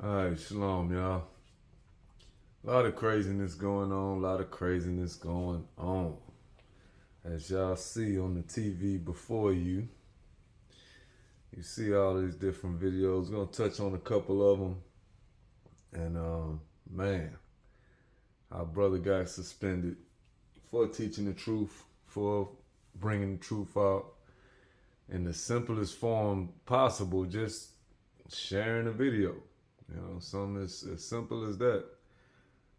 Alright, shalom, y'all. A lot of craziness going on, a lot of craziness going on. As y'all see on the TV before you, you see all these different videos. We're gonna touch on a couple of them. And man, our brother got suspended for teaching the truth, for bringing the truth out in the simplest form possible, just sharing a video. You know, something as simple as that.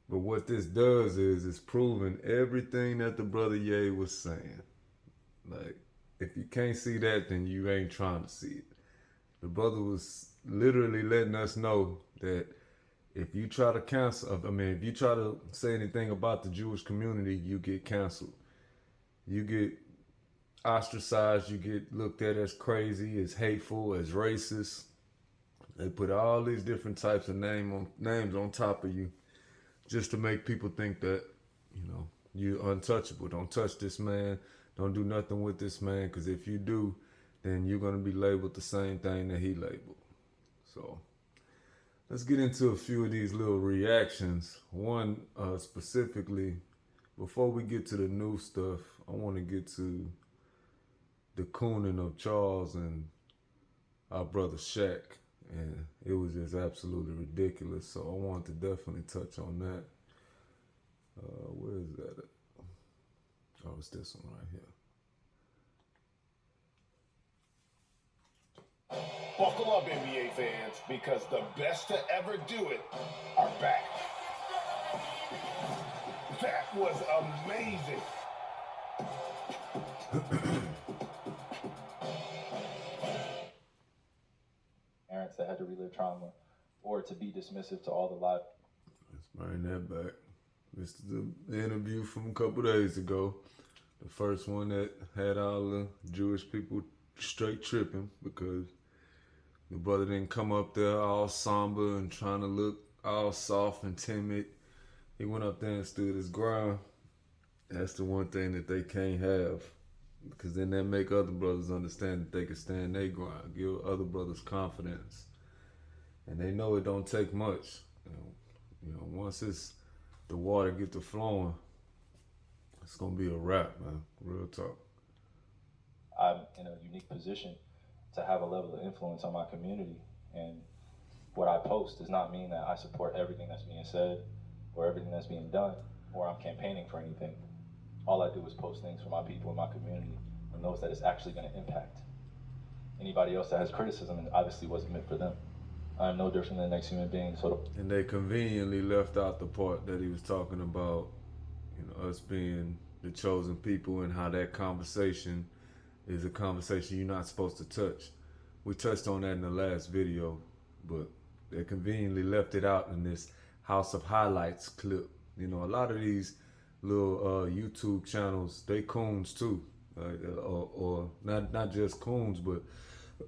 But what this does is it's proving everything that the brother Ye was saying. Like, if you can't see that, then you ain't trying to see it. The brother was literally letting us know that if you try to cancel, if you try to say anything about the Jewish community, you get canceled. You get ostracized, you get looked at as crazy, as hateful, as racist. They put all these different types of names on top of you just to make people think that, you're untouchable. Don't touch this man. Don't do nothing with this man, because if you do, then you're going to be labeled the same thing that he labeled. So let's get into a few of these little reactions. One specifically, before we get to the new stuff, I want to get to the cooning of Charles and our brother Shaq. And it was just absolutely ridiculous. So I wanted to definitely touch on that. Where is that at? Oh, it's this one right here. Buckle up, NBA fans, because the best to ever do it are back. That was amazing. Parents that had to relive trauma or to be dismissive to all the life. Let's bring that back. This is the interview from a couple days ago. The first one that had all the Jewish people straight tripping because the brother didn't come up there all somber and trying to look all soft and timid. He went up there and stood his ground. That's the one thing that they can't have, because then that make other brothers understand that they can stand their ground, give other brothers confidence. And they know it don't take much. Once the water get to flowing, it's gonna be a wrap, man. Real talk. I'm in a unique position to have a level of influence on my community, and what I post does not mean that I support everything that's being said or everything that's being done, or I'm campaigning for anything. All I do is post things for my people in my community and those that it's actually going to impact. Anybody else that has criticism, it obviously wasn't meant for them. I'm no different than the next human being. And they conveniently left out the part that he was talking about, us being the chosen people, and how that conversation is a conversation you're not supposed to touch. We touched on that in the last video, but they conveniently left it out in this House of Highlights clip. A lot of these little YouTube channels, they coons too, or not just coons, but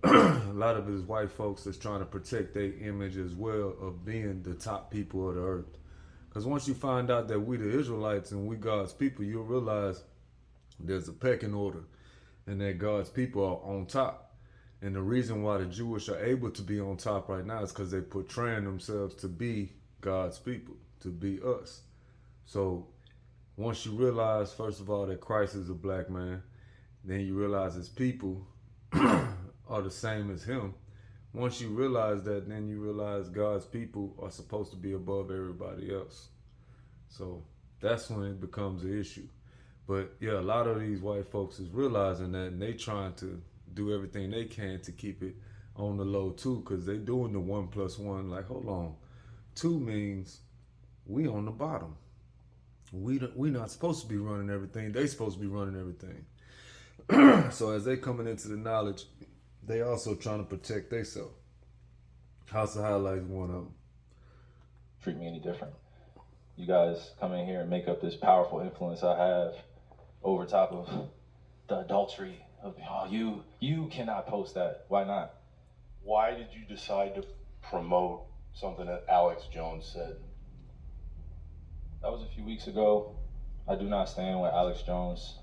a lot of it is white folks that's trying to protect their image as well of being the top people of the earth. Because once you find out that we the Israelites and we God's people, you'll realize there's a pecking order and that God's people are on top. And the reason why the Jewish are able to be on top right now is because they're portraying themselves to be God's people, to be us. So once you realize, first of all, that Christ is a black man, then you realize his people are the same as him. Once you realize that, then you realize God's people are supposed to be above everybody else. So that's when it becomes an issue. But yeah, a lot of these white folks is realizing that, and they trying to do everything they can to keep it on the low too, because they doing the 1+1. Like, hold on, 2 means we on the bottom. We not supposed to be running everything. They supposed to be running everything. So as they coming into the knowledge, they also trying to protect themselves. House of Highlights, one of them. Treat me any different. You guys come in here and make up this powerful influence I have over top of the adultery of, you cannot post that. Why not? Why did you decide to promote something that Alex Jones said? That was a few weeks ago. I do not stand with Alex Jones.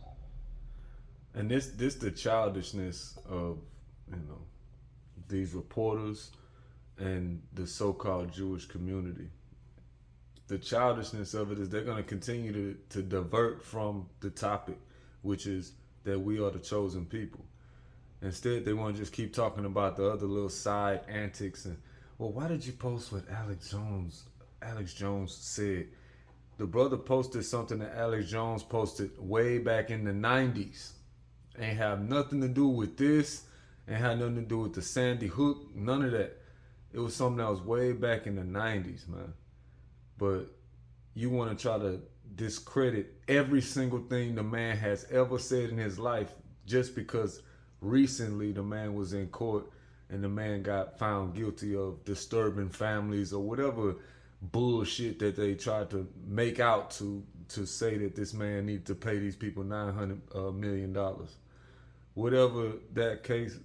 And this the childishness of, these reporters and the so-called Jewish community. The childishness of it is they're going to continue to divert from the topic, which is that we are the chosen people. Instead, they want to just keep talking about the other little side antics. And, well, why did you post what Alex Jones said? The brother posted something that Alex Jones posted way back in the 90s. Ain't have nothing to do with this. Ain't had nothing to do with the Sandy Hook. None of that. It was something that was way back in the 90s, man. But you want to try to discredit every single thing the man has ever said in his life just because recently the man was in court and the man got found guilty of disturbing families or whatever bullshit that they tried to make out to say that this man needed to pay these people $900 million. Whatever that case,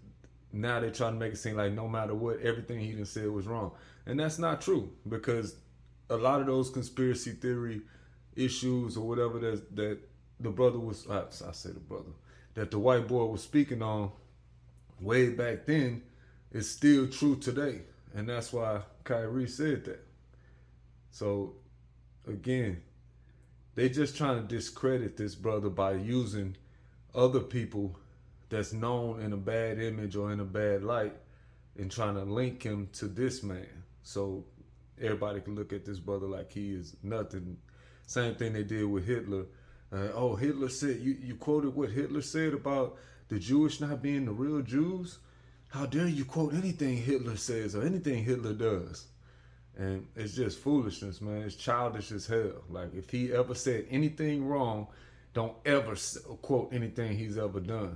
now they're trying to make it seem like no matter what, everything he done said was wrong. And that's not true, because a lot of those conspiracy theory issues or whatever that the brother was, I say the brother, that the white boy was speaking on way back then is still true today. And that's why Kyrie said that. So, again, they just trying to discredit this brother by using other people that's known in a bad image or in a bad light and trying to link him to this man. So everybody can look at this brother like he is nothing. Same thing they did with Hitler. Hitler said, you quoted what Hitler said about the Jewish not being the real Jews? How dare you quote anything Hitler says or anything Hitler does? And it's just foolishness, man. It's childish as hell. Like, if he ever said anything wrong, don't ever quote anything he's ever done.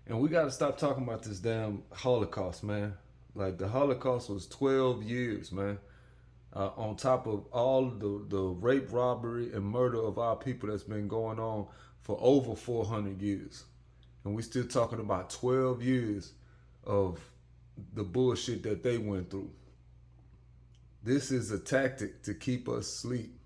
And we got to stop talking about this damn Holocaust, man. Like, the Holocaust was 12 years, man. On top of all the rape, robbery, and murder of our people that's been going on for over 400 years. And we still talking about 12 years of the bullshit that they went through. This is a tactic to keep us asleep.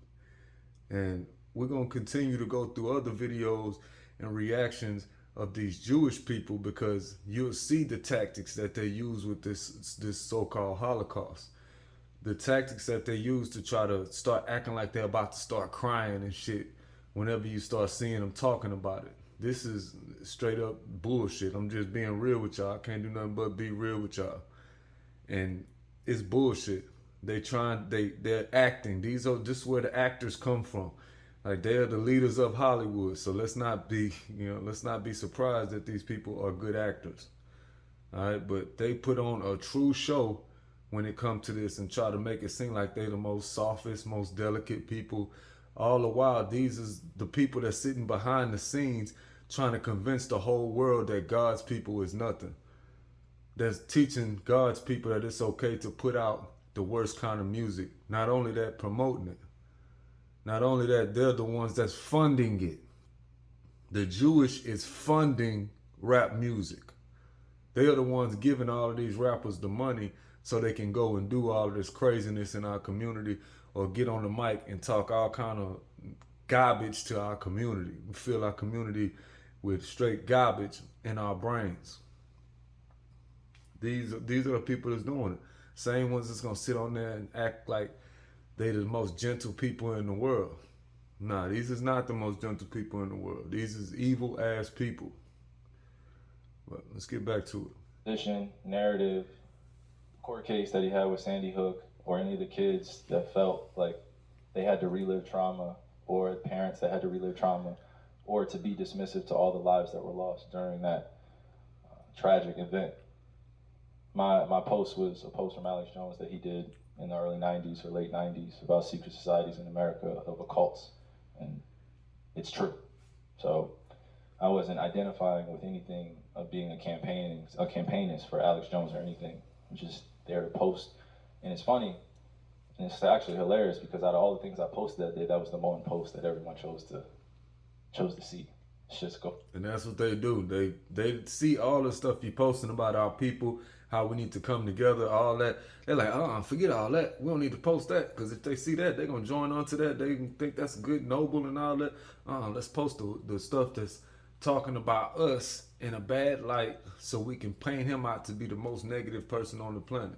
And we're going to continue to go through other videos and reactions of these Jewish people, because you'll see the tactics that they use with this so-called Holocaust. The tactics that they use to try to start acting like they're about to start crying and shit whenever you start seeing them talking about it. This is straight up bullshit. I'm just being real with y'all. I can't do nothing but be real with y'all. And it's bullshit. They're acting. This is where the actors come from. Like, they are the leaders of Hollywood. So let's not be surprised that these people are good actors. All right, but they put on a true show when it comes to this and try to make it seem like they're the most softest, most delicate people. All the while, these is the people that's sitting behind the scenes trying to convince the whole world that God's people is nothing. That's teaching God's people that it's okay to put out the worst kind of music. Not only that, promoting it. Not only that, they're the ones that's funding it. The Jewish is funding rap music. They are the ones giving all of these rappers the money so they can go and do all of this craziness in our community, or get on the mic and talk all kind of garbage to our community. We fill our community with straight garbage in our brains. These are the people that's doing it. Same ones that's gonna sit on there and act like they the most gentle people in the world. Nah, these is not the most gentle people in the world. These is evil ass people. But let's get back to it. Position, narrative, court case that he had with Sandy Hook, or any of the kids that felt like they had to relive trauma, or parents that had to relive trauma, or to be dismissive to all the lives that were lost during that tragic event. My post was a post from Alex Jones that he did in the early 90s or late 90s about secret societies in America of occults, and it's true. So I wasn't identifying with anything of being a campaignist for Alex Jones or anything. I'm just there to post, and it's funny, and it's actually hilarious, because out of all the things I posted that day, that was the one post that everyone chose to see. It's just go. And that's what they do. They see all the stuff you posting about our people, how we need to come together, all that. They're like, forget all that. We don't need to post that, because if they see that, they're gonna join onto that. They think that's good, noble, and all that. Let's post the stuff that's talking about us in a bad light, so we can paint him out to be the most negative person on the planet.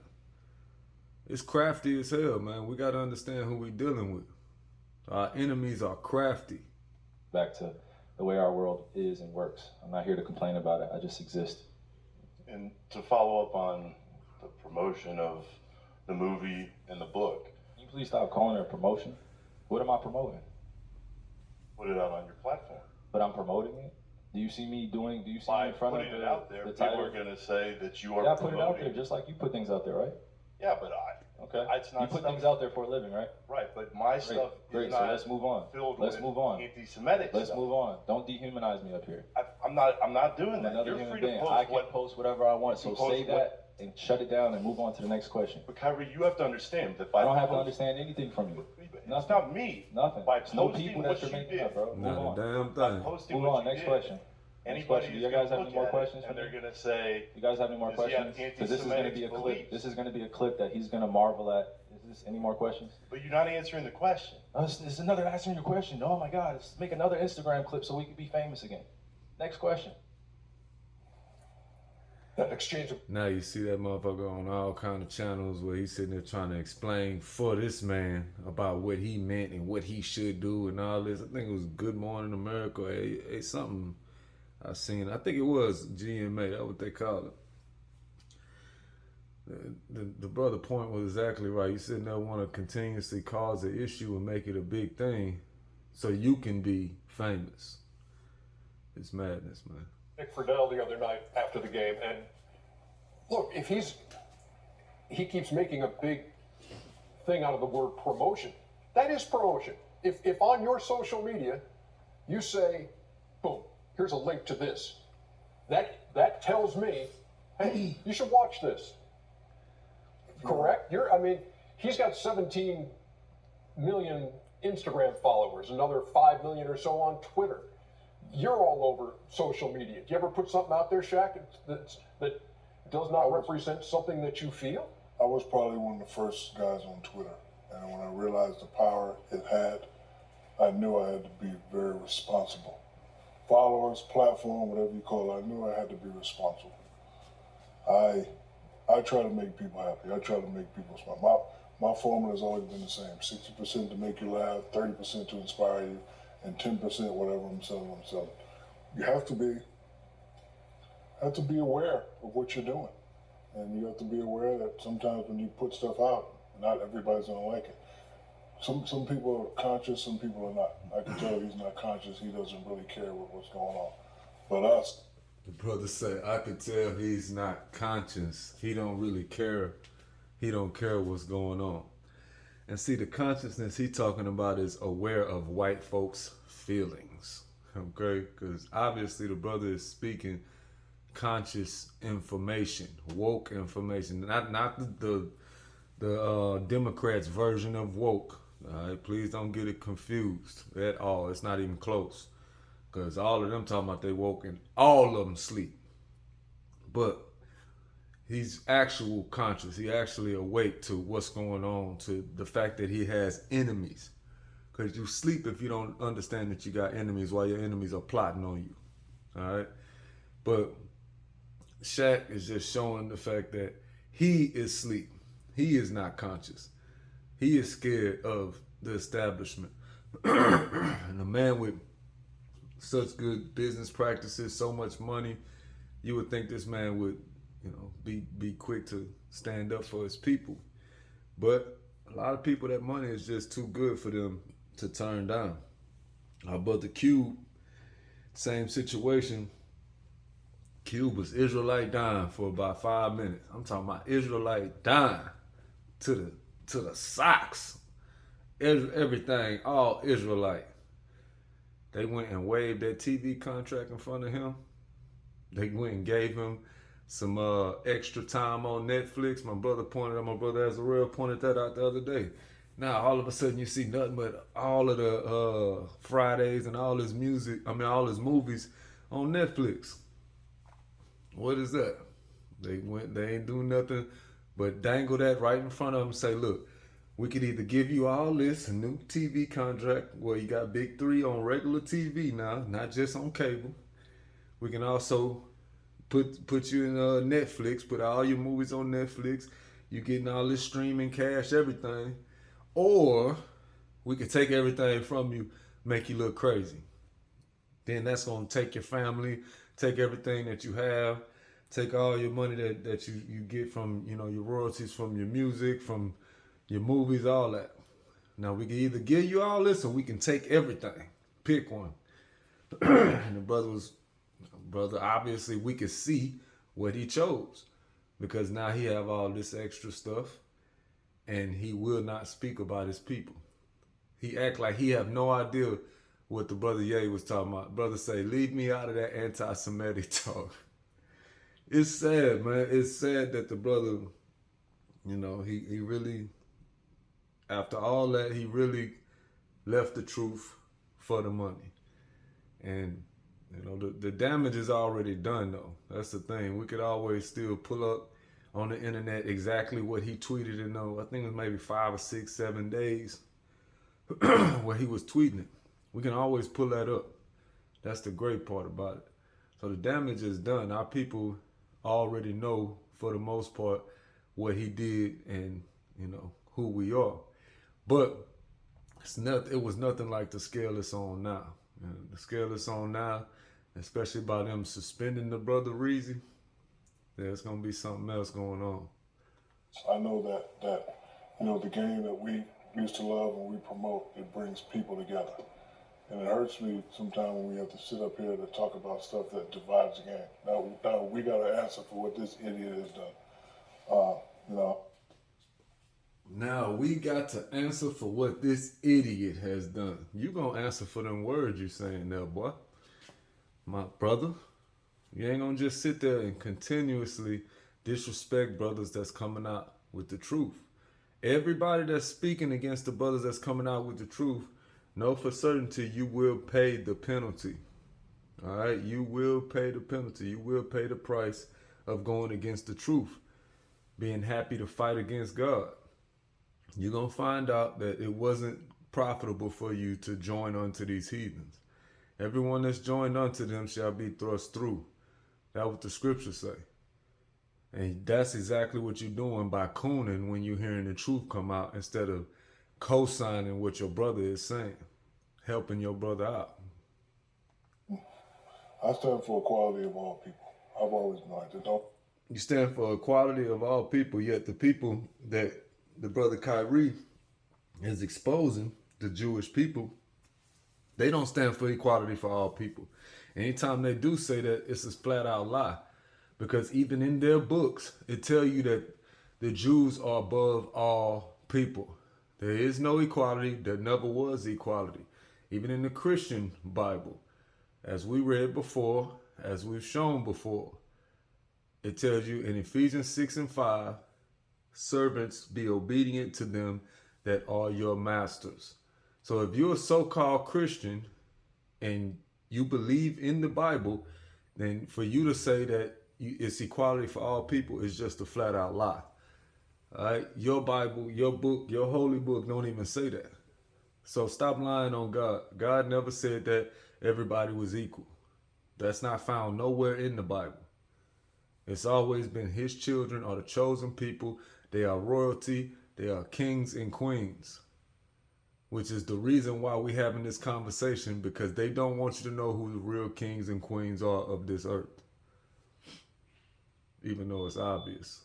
It's crafty as hell, man. We got to understand who we dealing with. Our enemies are crafty. Back to the way our world is and works. I'm not here to complain about it. I just exist. And to follow up on the promotion of the movie and the book, Can you please stop calling it a promotion? What am I promoting? put it out on your platform. But I'm promoting it? Do you see me doing, do you see me By in front of putting it out there, the people title? are going to say that you are Yeah, I put it out promoting. there just like you put things out there, right? Yeah, but Okay. it's not You put stuff- things out there for a living, right? right, but my stuff Great. is So not let's move on. filled Let's with move on. anti-Semitic Let's stuff. move on. Don't dehumanize me up here. I'm not doing I'm that. another You're human free being. to post I can what. post whatever I want. you So can post say what- that and shut it down and move on to the next question. But Kyrie, you have to understand that by I don't have to post- understand anything from you. It's Nothing. not me. Nothing. By It's no posting people what that you're you making did. up, bro. Move Not on. a damn By thing. posting Move what on. you Next did, question. Next anybody question. Do who's you gonna guys have look any more at it questions for and me? they're going to say, You guys have any more Does he have questions? Because this is going to be a anti-Semitic clip. beliefs? This is going to be a clip that he's going to marvel at. Is this any more questions? but you're not answering the question. Oh, this is another answering your question. Oh my God, let's make another Instagram clip so we can be famous again. Next question. That exchange of Now you see that motherfucker on all kind of channels where he's sitting there trying to explain for this man about what he meant and what he should do and all this. I think it was Good Morning America. It's something I seen. I think it was GMA. That's what they call it. The brother point was exactly right. You sitting there want to continuously cause an issue and make it a big thing so you can be famous. It's madness, man. Nick Friedel the other night after the game, and look, if he keeps making a big thing out of the word promotion. That is promotion. If on your social media you say, boom, here's a link to this, that tells me, hey, you should watch this. Correct? He's got 17 million Instagram followers, another 5 million or so on Twitter. You're all over social media. Do you ever put something out there, Shaq, that does not represent something that you feel? I was probably one of the first guys on Twitter, and when I realized the power it had, I knew I had to be very responsible. Followers, platform, whatever you call it, I knew I had to be responsible. I try to make people happy. I try to make people smile. My formula has always been the same: 60% to make you laugh, 30% to inspire you, and 10% whatever I'm selling. You have to be aware of what you're doing. And you have to be aware that sometimes when you put stuff out, not everybody's gonna like it. Some people are conscious, some people are not. I can tell he's not conscious, he doesn't really care what's going on. But us, The brother said, I could tell he's not conscious. He don't really care. He don't care what's going on. And see, the consciousness he talking about is aware of white folks' feelings. Okay? Because obviously the brother is speaking conscious information, woke information. Not the Democrats' version of woke. All right? Please don't get it confused at all. It's not even close. Because all of them talking about they woke and all of them sleep. But he's actual conscious. He actually awake to what's going on, to the fact that he has enemies. Because you sleep if you don't understand that you got enemies while your enemies are plotting on you. All right? But Shaq is just showing the fact that he is asleep. He is not conscious. He is scared of the establishment. And a man with such good business practices, so much money, you would think this man would, be quick to stand up for his people. But a lot of people, that money is just too good for them to turn down. But the Cube, same situation. Cube was Israelite dying for about 5 minutes. I'm talking about Israelite dying to the socks. Everything, all Israelite. They went and waived that TV contract in front of him. They went and gave him some extra time on Netflix. My brother Azarel pointed that out the other day. Now all of a sudden you see nothing but all of the Fridays and all his movies on Netflix. What is that? They ain't doing nothing but dangle that right in front of them and say, look, we could either give you all this, a new TV contract where you got Big 3 on regular TV now, not just on cable. We can also put you in Netflix, put all your movies on Netflix, you getting all this streaming cash, everything. Or we could take everything from you, make you look crazy. Then that's going to take your family, take everything that you have, take all your money that you get from, you know, your royalties from your music, from your movies, all that. Now, we can either give you all this or we can take everything. Pick one. And the brother, obviously, we could see what he chose, because now he have all this extra stuff and he will not speak about his people. He act like he have no idea what the brother Ye was talking about. Brother say, leave me out of that anti-Semitic talk. It's sad, man. It's sad that the brother, you know, he really, after all that, he really left the truth for the money. And, you know, the damage is already done, though. That's the thing. We could always still pull up on the internet exactly what he tweeted in, I think it was maybe 5 or 6, 7 days where he was tweeting it. We can always pull that up. That's the great part about it. So the damage is done. Our people already know, for the most part, what he did and, you know, who we are. But it was nothing like the scale it's on now. And the scale it's on now, especially by them suspending the brother Reezy, there's going to be something else going on. I know that you know, the game that we used to love and we promote, it brings people together. And it hurts me sometimes when we have to sit up here to talk about stuff that divides the game. Now we got to answer for what this idiot has done. You know. Now we got to answer for what this idiot has done. You gonna answer for them words you saying there, boy. My brother, you ain't gonna just sit there and continuously disrespect brothers that's coming out with the truth. Everybody that's speaking against the brothers that's coming out with the truth, know for certainty you will pay the penalty. All right, you will pay the penalty. You will pay the price of going against the truth, being happy to fight against God. You're going to find out that it wasn't profitable for you to join unto these heathens. Everyone that's joined unto them shall be thrust through. That's what the scriptures say. And that's exactly what you're doing by cooning when you're hearing the truth come out, instead of co-signing what your brother is saying, helping your brother out. I stand for equality of all people. I've always been like that. You stand for equality of all people, yet the people that the brother Kyrie is exposing, the Jewish people, they don't stand for equality for all people. Anytime they do say that, it's a flat out lie. Because even in their books, it tells you that the Jews are above all people. There is no equality. There never was equality. Even in the Christian Bible, as we read before, as we've shown before, it tells you in Ephesians 6 and 5, servants, be obedient to them that are your masters. So if you're a so-called Christian and you believe in the Bible, then for you to say that it's equality for all people is just a flat out lie. All right? Your Bible, your book, your holy book don't even say that. So stop lying on God. God never said that everybody was equal. That's not found nowhere in the Bible. It's always been his children are the chosen people. They are royalty. They are kings and queens. Which is the reason why we're having this conversation, because they don't want you to know who the real kings and queens are of this earth. Even though it's obvious.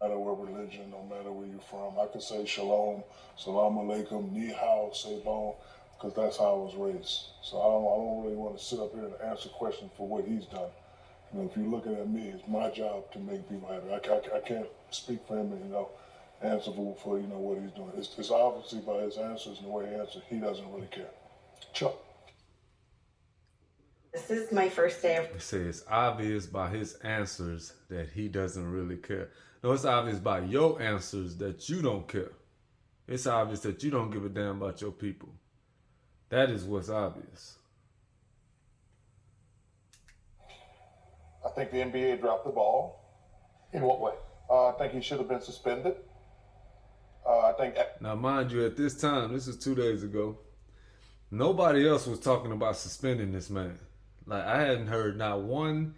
No matter what religion, no matter where you're from, I could say shalom, salam alaikum, ni hao, sebon, because that's how I was raised. So I don't really want to sit up here and answer questions for what he's done. You know, if you're looking at me, it's my job to make people happy. I can't speak for him and, you know, answer for you know, what he's doing. It's obviously by his answers and the way he answers, he doesn't really care. Chuck. This is my first day of... It says it's obvious by his answers that he doesn't really care. No, it's obvious by your answers that you don't care. It's obvious that you don't give a damn about your people. That is what's obvious. I think the NBA dropped the ball. In what way? I think he should have been suspended. I think... Now, mind you, at this time, this is 2 days ago, nobody else was talking about suspending this man. Like, I hadn't heard not one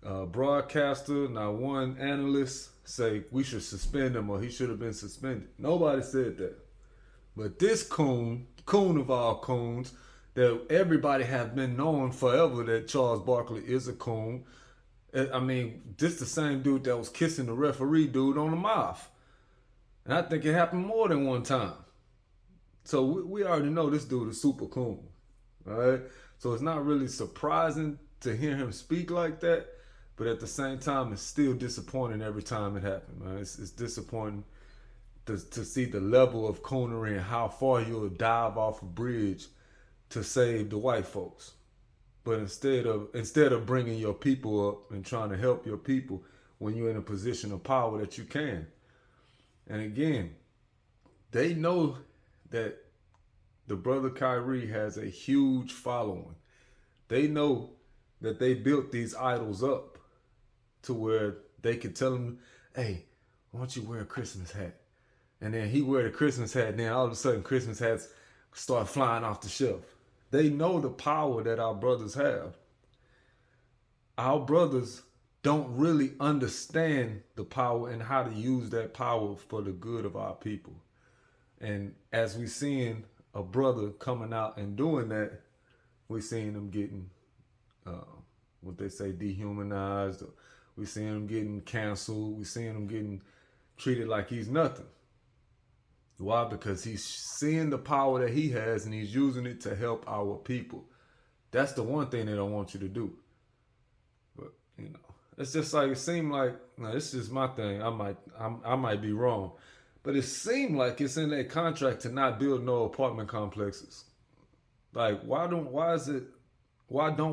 broadcaster, not one analyst say we should suspend him or he should have been suspended. Nobody said that. But this coon of all coons, that everybody have been knowing forever that Charles Barkley is a coon. I mean, this the same dude that was kissing the referee dude on the mouth. And I think it happened more than one time. So we already know this dude is super coon. All right? So it's not really surprising to hear him speak like that. But at the same time, it's still disappointing every time it happens, man. It's disappointing to see the level of coonery and how far you'll dive off a bridge to save the white folks. But instead of bringing your people up and trying to help your people when you're in a position of power that you can. And again, they know that the brother Kyrie has a huge following. They know that they built these idols up to where they could tell him, hey, why don't you wear a Christmas hat? And then he wear the Christmas hat, and then all of a sudden Christmas hats start flying off the shelf. They know the power that our brothers have. Our brothers don't really understand the power and how to use that power for the good of our people. And as we seeing a brother coming out and doing that, we seeing them getting, what they say, dehumanized. We seeing him getting canceled. We seeing him getting treated like he's nothing. Why? Because he's seeing the power that he has and he's using it to help our people. That's the one thing they don't want you to do. But you know, it's just like it seemed like. Now this is my thing. I might be wrong, but it seemed like it's in their contract to not build no apartment complexes. Like why don't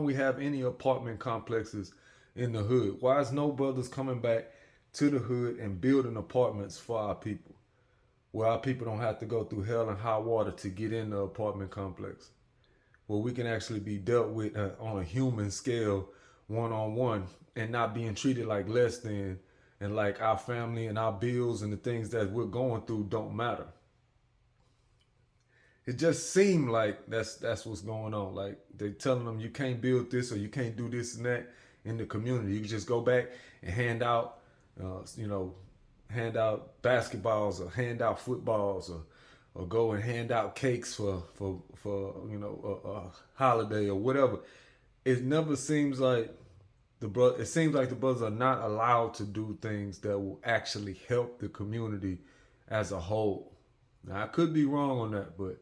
we have any apartment complexes in the hood? Why is no brothers coming back to the hood and building apartments for our people, where our people don't have to go through hell and high water to get in the apartment complex, where we can actually be dealt with on a human scale, one-on-one, and not being treated like less than, and like our family and our bills and the things that we're going through don't matter. It just seemed like that's what's going on. Like they telling them you can't build this or you can't do this and that in the community. You can just go back and hand out basketballs or hand out footballs or go and hand out cakes for a holiday or whatever. It never seems like it seems like the brothers are not allowed to do things that will actually help the community as a whole. Now I could be wrong on that, but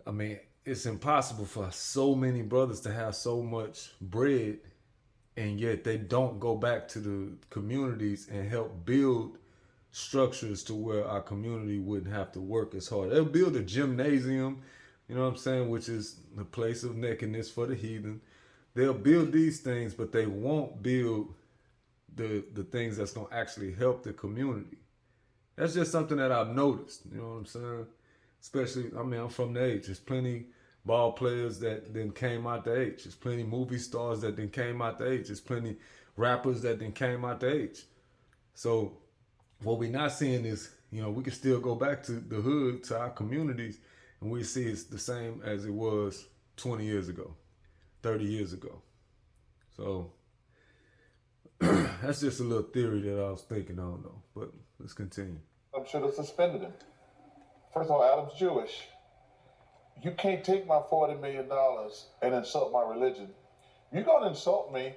I mean, it's impossible for so many brothers to have so much bread and yet they don't go back to the communities and help build structures to where our community wouldn't have to work as hard. They'll build a gymnasium, you know what I'm saying, which is the place of nakedness for the heathen. They'll build these things, but they won't build the things that's going to actually help the community. That's just something that I've noticed, you know what I'm saying? Especially, I mean, I'm from the H. There's plenty ball players that then came out the H. There's plenty movie stars that then came out the H. There's plenty rappers that then came out the H. So what we're not seeing is, you know, we can still go back to the hood, to our communities, and we see it's the same as it was 20 years ago, 30 years ago. So that's just a little theory that I was thinking on, though. But let's continue. I should have suspended him. First of all, Adam's Jewish. You can't take my $40 million and insult my religion. You're going to insult me.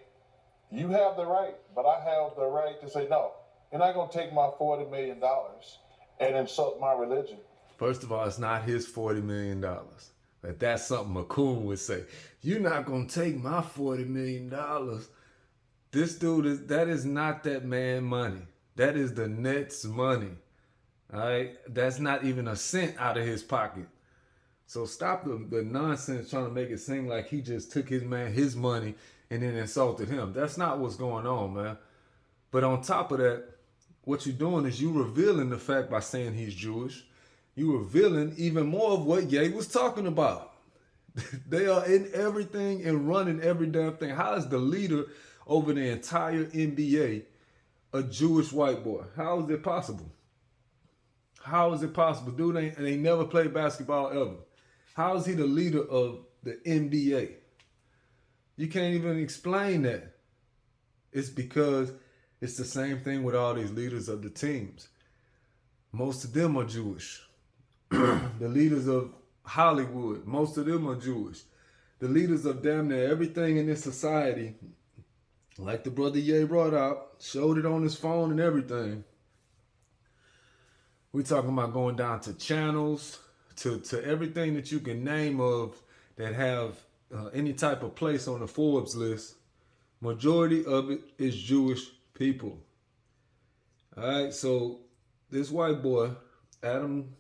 You have the right, but I have the right to say, no, you're not going to take my $40 million and insult my religion. First of all, it's not his $40 million. But that's something a coon would say. You're not going to take my $40 million. This dude, that is not that man money. That is the Nets money. All right? That's not even a cent out of his pocket. So stop the nonsense trying to make it seem like he just took his money and then insulted him. That's not what's going on, man. But on top of that, what you're doing is you revealing the fact by saying he's Jewish. You revealing even more of what Ye was talking about. They are in everything and running every damn thing. How is the leader over the entire NBA a Jewish white boy? How is it possible? How is it possible? Dude ain't never played basketball ever. How is he the leader of the NBA? You can't even explain that. It's because It's the same thing with all these leaders of the teams. Most of them are Jewish. The leaders of Hollywood, most of them are Jewish. The leaders of damn near everything in this society, like the brother Ye brought out, showed it on his phone and everything. We talking about going down to channels, to everything that you can name of that have any type of place on the Forbes list. Majority of it is Jewish people. All right, so this white boy, Adam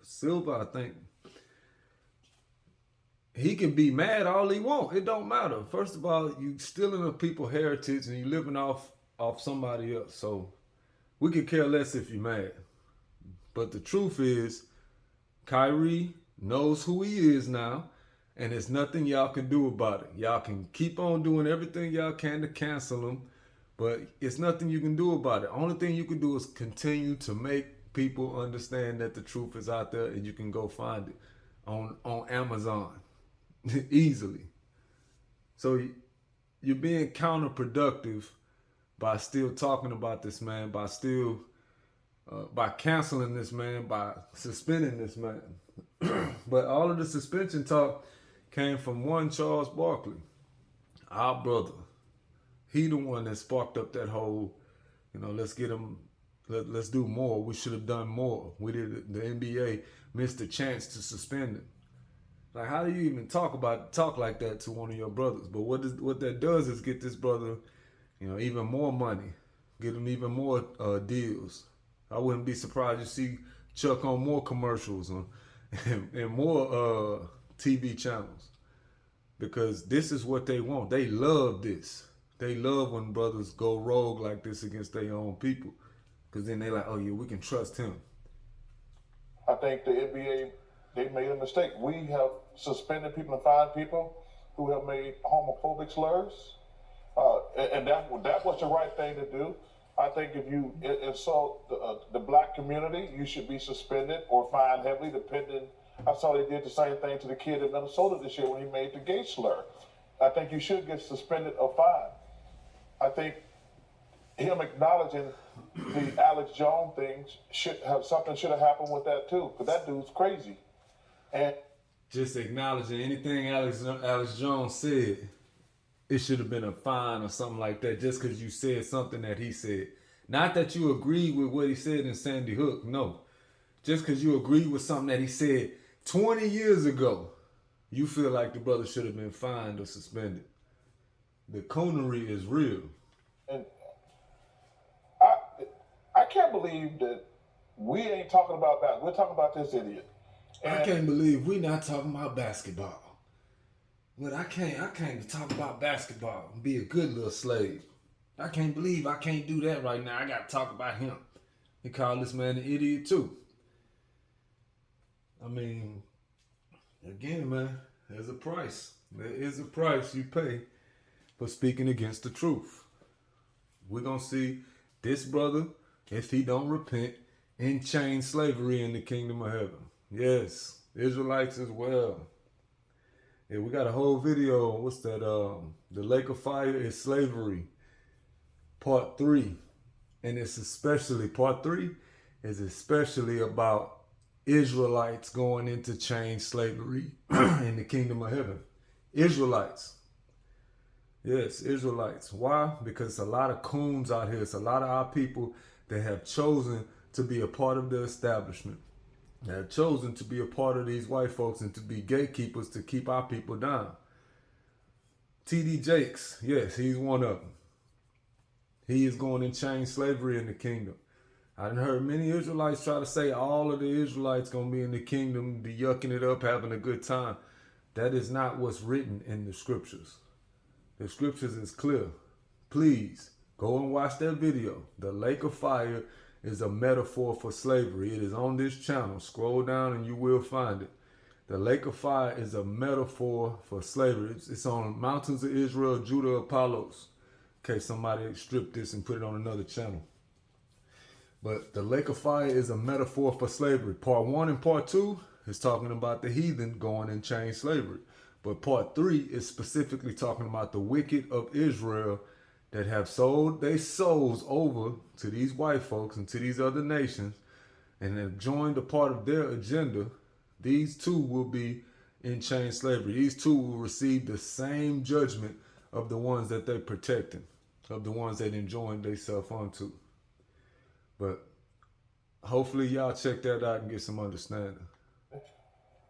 Silver, I think, he can be mad all he want. It don't matter. First of all, you stealing a people's heritage and you living off somebody else. So we could care less if you're mad. But the truth is, Kyrie knows who he is now, and there's nothing y'all can do about it. Y'all can keep on doing everything y'all can to cancel him, but it's nothing you can do about it. Only thing you can do is continue to make people understand that the truth is out there and you can go find it on Amazon easily. So you're being counterproductive by still talking about this man, by canceling this man, by suspending this man. But all of the suspension talk came from one Charles Barkley, our brother. He the one that sparked up that whole, let's get him, let's do more. We should have done more. The NBA missed a chance to suspend him. Like, how do you even talk like that to one of your brothers? But what that does is get this brother, even more money, get him even more deals. I wouldn't be surprised to see Chuck on more commercials and more TV channels, because this is what they want. They love this. They love when brothers go rogue like this against their own people, because then they like, oh yeah, we can trust him. I think the NBA, they made a mistake. We have suspended people and fined people who have made homophobic slurs, and that was the right thing to do. I think if you insult the black community, you should be suspended or fined heavily, depending. I saw they did the same thing to the kid in Minnesota this year when he made the gay slur. I think you should get suspended or fined. I think him acknowledging the Alex Jones thing should have happened with that too, because that dude's crazy. And just acknowledging anything Alex Jones said, it should have been a fine or something like that, just because you said something that he said. Not that you agree with what he said in Sandy Hook, no. Just because you agree with something that he said 20 years ago, you feel like the brother should have been fined or suspended. The coonery is real. And I can't believe that we ain't talking about that. We're talking about this idiot. And I can't believe we're not talking about basketball. But I can't talk about basketball and be a good little slave. I can't believe I can't do that right now. I got to talk about him. They call this man an idiot too. I mean, again, man, there's a price. There is a price you pay for speaking against the truth. We're going to see this brother, if he don't repent, in chain slavery in the kingdom of heaven. Yes, Israelites as well. Yeah, we got a whole video. What's that? The lake of fire is slavery, part 3. And it's especially, part 3 is especially about Israelites going into chain slavery in the kingdom of heaven. Israelites. Yes, Israelites. Why? Because a lot of coons out here. It's a lot of our people that have chosen to be a part of the establishment. They have chosen to be a part of these white folks and to be gatekeepers to keep our people down. T.D. Jakes, yes, he's one of them. He is going in chain slavery in the kingdom. I done heard many Israelites try to say all of the Israelites going to be in the kingdom, be yucking it up, having a good time. That is not what's written in the scriptures. The scriptures is clear. Please, go and watch that video. The lake of fire is a metaphor for slavery. It is on this channel. Scroll down and you will find it. The lake of fire is a metaphor for slavery. It's on Mountains of Israel, Judah, Apollos. In case somebody stripped this and put it on another channel. But the lake of fire is a metaphor for slavery. Part 1 and part 2 is talking about the heathen going in chain slavery. But part 3 is specifically talking about the wicked of Israel that have sold their souls over to these white folks and to these other nations and have joined a part of their agenda, these too will be in chain slavery. These too will receive the same judgment of the ones that they're protecting, of the ones that enjoying themselves onto. But hopefully y'all check that out and get some understanding.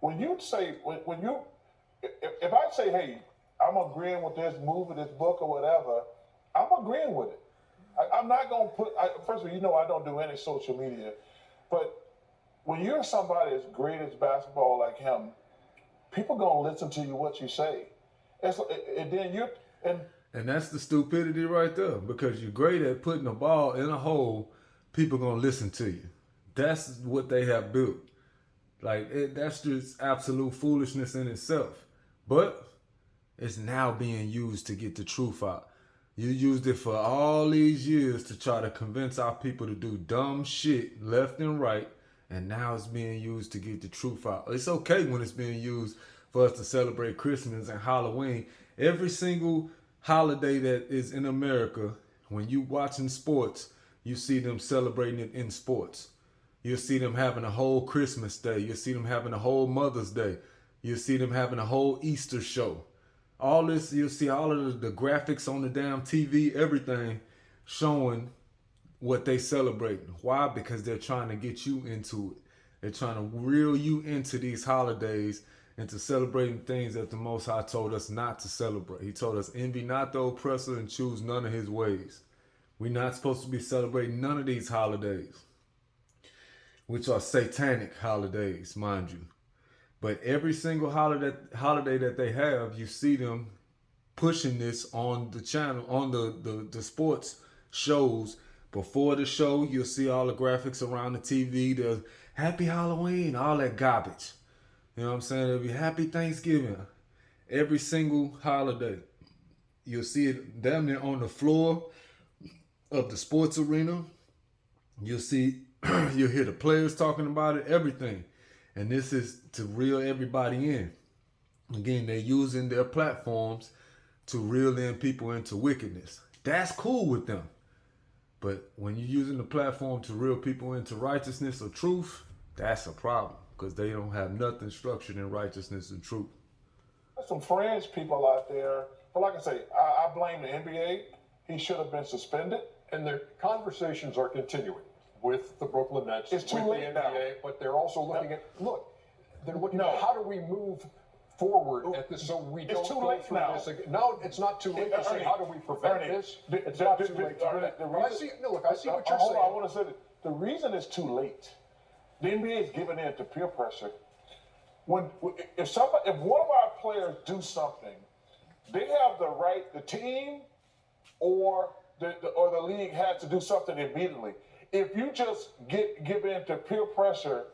When you say, if I say, hey, I'm agreeing with this movie, this book, or whatever, I'm agreeing with it. I'm not going to first of all, you know I don't do any social media, but when you're somebody as great as basketball like him, people going to listen to you what you say. And that's the stupidity right there, because you're great at putting a ball in a hole, people going to listen to you. That's what they have built. That's just absolute foolishness in itself. But it's now being used to get the truth out. You used it for all these years to try to convince our people to do dumb shit left and right, and now it's being used to get the truth out. It's okay when it's being used for us to celebrate Christmas and Halloween. Every single holiday that is in America, when you watching sports, you see them celebrating it in sports. You'll see them having a whole Christmas day. You'll see them having a whole Mother's Day. You'll see them having a whole Easter show. All this, you'll see all of the graphics on the damn TV, everything showing what they celebrate. Why? Because they're trying to get you into it. They're trying to reel you into these holidays and to celebrating things that the Most High told us not to celebrate. He told us, envy not the oppressor and choose none of his ways. We're not supposed to be celebrating none of these holidays, which are satanic holidays, mind you. But every single holiday that they have, you see them pushing this on the channel, on the sports shows. Before the show, you'll see all the graphics around the TV, the Happy Halloween, all that garbage. You know what I'm saying? It'll be Happy Thanksgiving. Every single holiday. You'll see it damn near on the floor of the sports arena. You'll hear the players talking about it, everything. And this is to reel everybody in. Again, they're using their platforms to reel in people into wickedness. That's cool with them. But when you're using the platform to reel people into righteousness or truth, that's a problem, because they don't have nothing structured in righteousness and truth. There's some fringe people out there. But like I say, I blame the NBA. He should have been suspended. And the conversations are continuing with the Brooklyn Nets, It's too with late the NBA, now. but they're also looking they're looking No. at how do we move forward at this so we It's don't too go late through now. this again. No, it's not too late to say Ernie, how do we prevent Ernie, this. the- It's the- not the- too the- late to do that. the Well, I reason- see what you're Hold on, I saying. want to say that the reason it's too late, the NBA is giving in to peer pressure. If one of our players do something, they have the right, the team or the league has to do something immediately. If you just give in to peer pressure,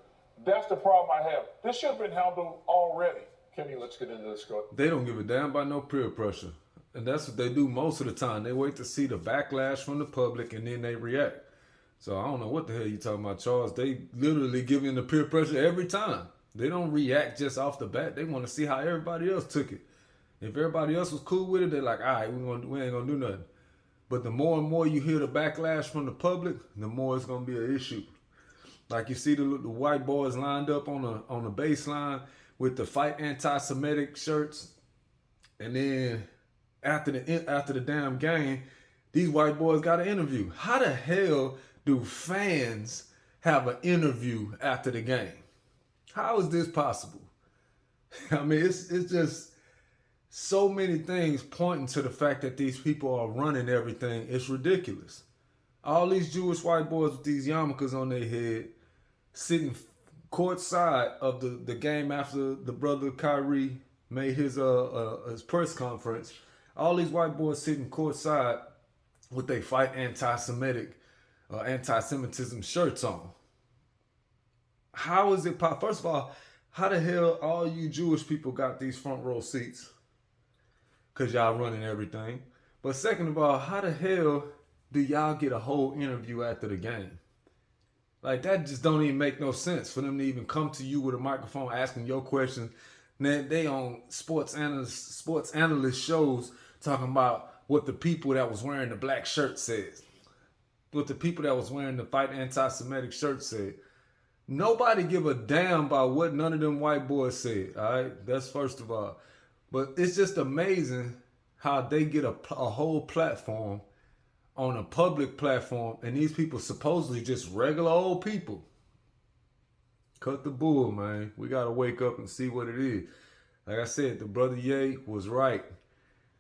that's the problem I have. This should have been handled already. Kenny, let's get into this. Go. They don't give a damn about no peer pressure. And that's what they do most of the time. They wait to see the backlash from the public and then they react. So I don't know what the hell you talking about, Charles. They literally give in the peer pressure every time. They don't react just off the bat. They want to see how everybody else took it. If everybody else was cool with it, they're like, all right, we ain't gonna do nothing. But the more and more you hear the backlash from the public, the more it's gonna be an issue. Like you see the white boys lined up on the baseline with the Fight Anti-Semitic shirts, and then after the damn game, these white boys got an interview. How the hell do fans have an interview after the game? How is this possible? I mean, it's just so many things pointing to the fact that these people are running everything. It's ridiculous. All these Jewish white boys with these yarmulkes on their head, sitting courtside of the game after the brother Kyrie made his press conference. All these white boys sitting courtside with they Fight Anti-Semitism shirts on. How is it possible? First of all, how the hell all you Jewish people got these front row seats? Because y'all running everything. But second of all, how the hell do y'all get a whole interview after the game? Like, that just don't even make no sense for them to even come to you with a microphone asking your questions. They on sports analyst shows talking about what the people that was wearing the black shirt said. What the people that was wearing the Fight Anti-Semitic shirt said. Nobody give a damn about what none of them white boys said, all right? That's first of all. But it's just amazing how they get a whole platform on a public platform, and these people supposedly just regular old people. Cut the bull, man. We got to wake up and see what it is. Like I said, the brother Ye was right.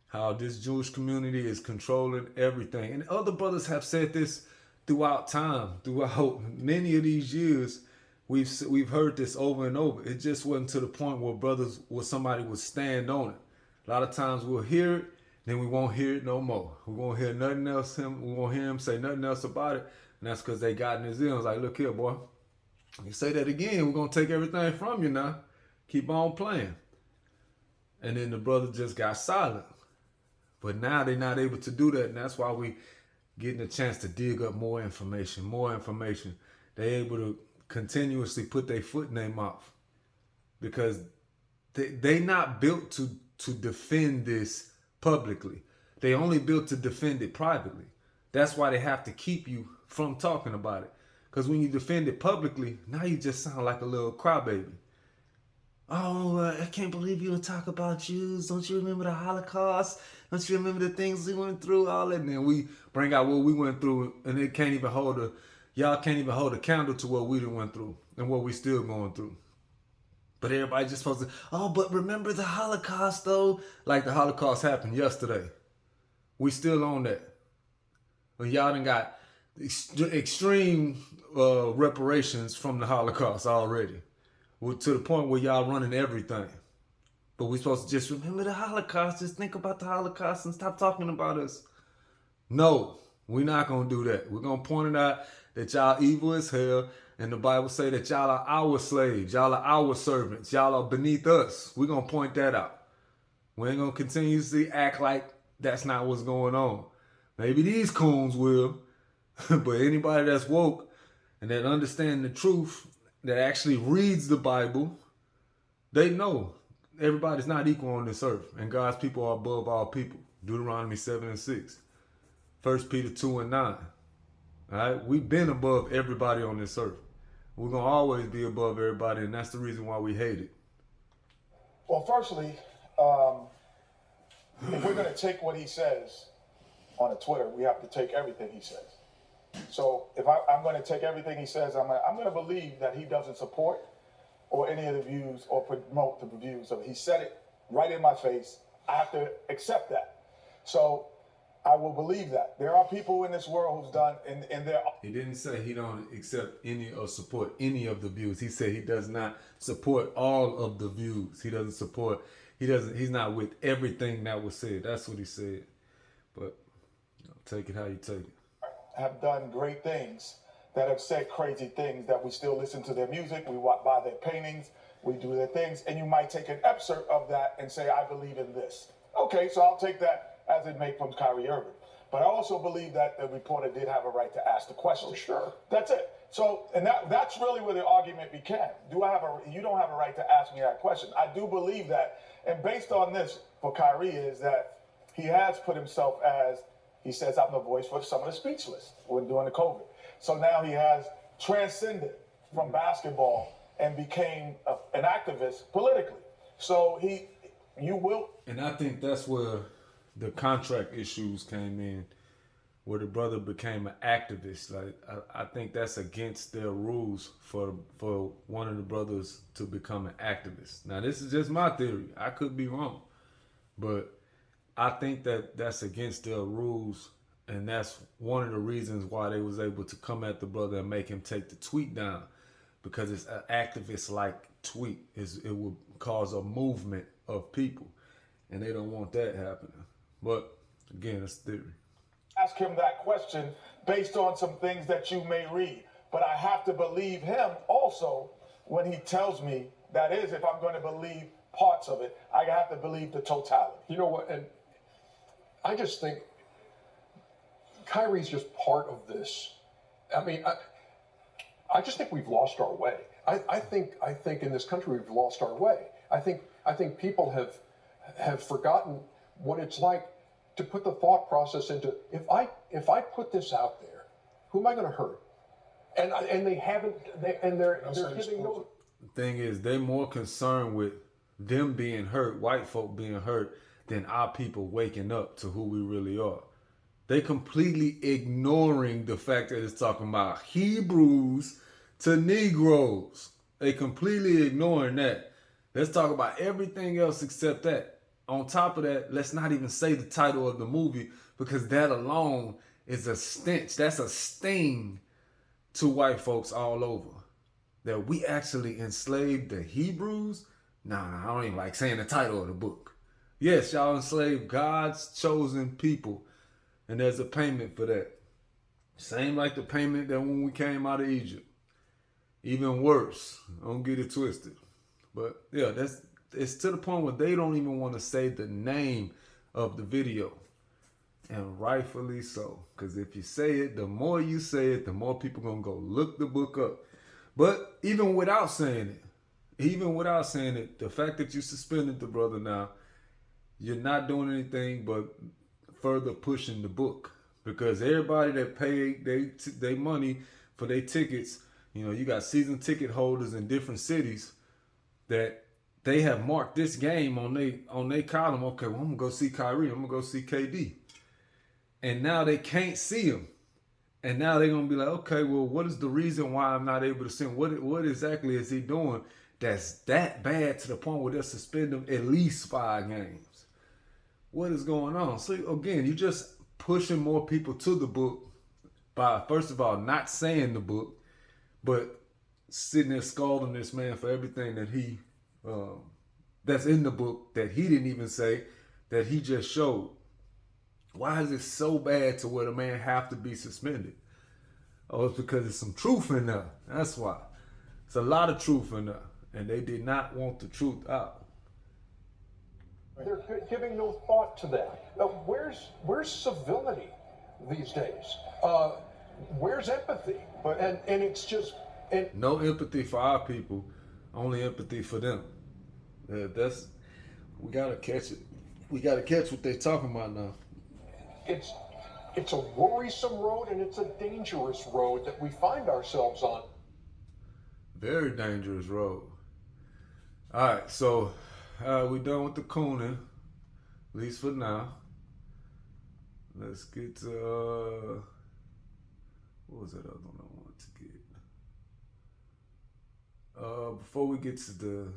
How this Jewish community is controlling everything. And other brothers have said this throughout time, throughout many of these years. We've heard this over and over. It just wasn't to the point where somebody would stand on it. A lot of times we'll hear it, then we won't hear it no more. We won't hear nothing else. We won't hear him say nothing else about it. And that's because they got in his ear. I was like, look here, boy. You say that again, we're going to take everything from you now. Keep on playing. And then the brother just got silent. But now they're not able to do that. And that's why we getting a chance to dig up more information. They're able to continuously put their foot in their mouth. Because they not built to defend this publicly. They only built to defend it privately. That's why they have to keep you from talking about it. Because when you defend it publicly, now you just sound like a little crybaby. Oh, I can't believe you don't talk about Jews. Don't you remember the Holocaust? Don't you remember the things we went through? All that. And then we bring out what we went through, and it can't even y'all can't even hold a candle to what we done went through and what we still going through. But everybody just supposed to, oh, but remember the Holocaust though? Like the Holocaust happened yesterday. We still on that. But y'all done got extreme reparations from the Holocaust already. To the point where y'all running everything. But we supposed to just remember the Holocaust. Just think about the Holocaust and stop talking about us. No, we're not going to do that. We're going to point it out that y'all evil as hell. And the Bible say that y'all are our slaves. Y'all are our servants. Y'all are beneath us. We're going to point that out. We ain't going to continuously act like that's not what's going on. Maybe these coons will. But anybody that's woke and that understand the truth, that actually reads the Bible, they know everybody's not equal on this earth. And God's people are above all people. Deuteronomy 7:6. 1 Peter 2:9. All right? We've been above everybody on this earth. We're going to always be above everybody, and that's the reason why we hate it. Well, firstly, if we're going to take what he says on a Twitter, we have to take everything he says. So if I'm going to take everything he says, I'm going to believe that he doesn't support or any of the views or promote the views. So he said it right in my face. I have to accept that. So I will believe that. There are people in this world who's done, and there. He didn't say he don't accept any or support any of the views. He said he does not support all of the views. He's not with everything that was said. That's what he said. But take it how you take it. Have done great things, that have said crazy things, that we still listen to their music, we buy their paintings, we do their things, and you might take an excerpt of that and say, I believe in this. Okay, so I'll take that as it may from Kyrie Irving. But I also believe that the reporter did have a right to ask the question. Oh, sure. That's it. So, and that's really where the argument began. You don't have a right to ask me that question. I do believe that, and based on this for Kyrie is that he has put himself as, he says, I'm the voice for some of the speechless when during the COVID. So now he has transcended from basketball and became an activist politically. So you will. And I think that's where the contract issues came in, where the brother became an activist. Like I think that's against their rules for one of the brothers to become an activist. Now this is just my theory. I could be wrong, but I think that that's against their rules, and that's one of the reasons why they was able to come at the brother and make him take the tweet down, because it's an activist-like tweet. It would cause a movement of people, and they don't want that happening. But again, it's theory. Ask him that question based on some things that you may read, but I have to believe him also when he tells me that is, if I'm going to believe parts of it, I have to believe the totality. You know what? And I just think Kyrie's just part of this. I mean, I just think we've lost our way. I think in this country we've lost our way. I think people have forgotten what it's like to put the thought process into, if I put this out there, who am I going to hurt? And they haven't, they're giving no. The thing is, they're more concerned with them being hurt, white folk being hurt, than our people waking up to who we really are. They completely ignoring the fact that it's talking about Hebrews to Negroes. They completely ignoring that. Let's talk about everything else except that. On top of that, let's not even say the title of the movie, because that alone is a stench. That's a sting to white folks all over. That we actually enslaved the Hebrews? Nah, I don't even like saying the title of the book. Yes, y'all enslaved God's chosen people, and there's a payment for that. Same like the payment that when we came out of Egypt. Even worse. Don't get it twisted. But yeah, it's to the point where they don't even want to say the name of the video. And rightfully so. Because if you say it, the more you say it, the more people going to go look the book up. But even without saying it, the fact that you suspended the brother now, you're not doing anything but further pushing the book. Because everybody that paid they money for their tickets, you know, you got season ticket holders in different cities that they have marked this game on they column. Okay, well, I'm going to go see Kyrie. I'm going to go see KD. And now they can't see him. And now they're going to be like, okay, well, what is the reason why I'm not able to see him? What exactly is he doing that's that bad to the point where they'll suspend him at least 5 games? What is going on? So, again, you're just pushing more people to the book by, first of all, not saying the book, but sitting there scalding this man for everything that he that's in the book that he didn't even say, that he just showed. Why is it so bad to where the man have to be suspended? Oh, it's because there's some truth in there. That's why. It's a lot of truth in there. And they did not want the truth out. They're giving no thought to that. Where's civility these days? Where's empathy? And it's just... No empathy for our people. Only empathy for them. We got to catch it. We got to catch what they're talking about now. It's a worrisome road, and it's a dangerous road that we find ourselves on. Very dangerous road. All right, so we're done with the cooning, at least for now. Let's get to what was that other one I wanted to get? Before we get to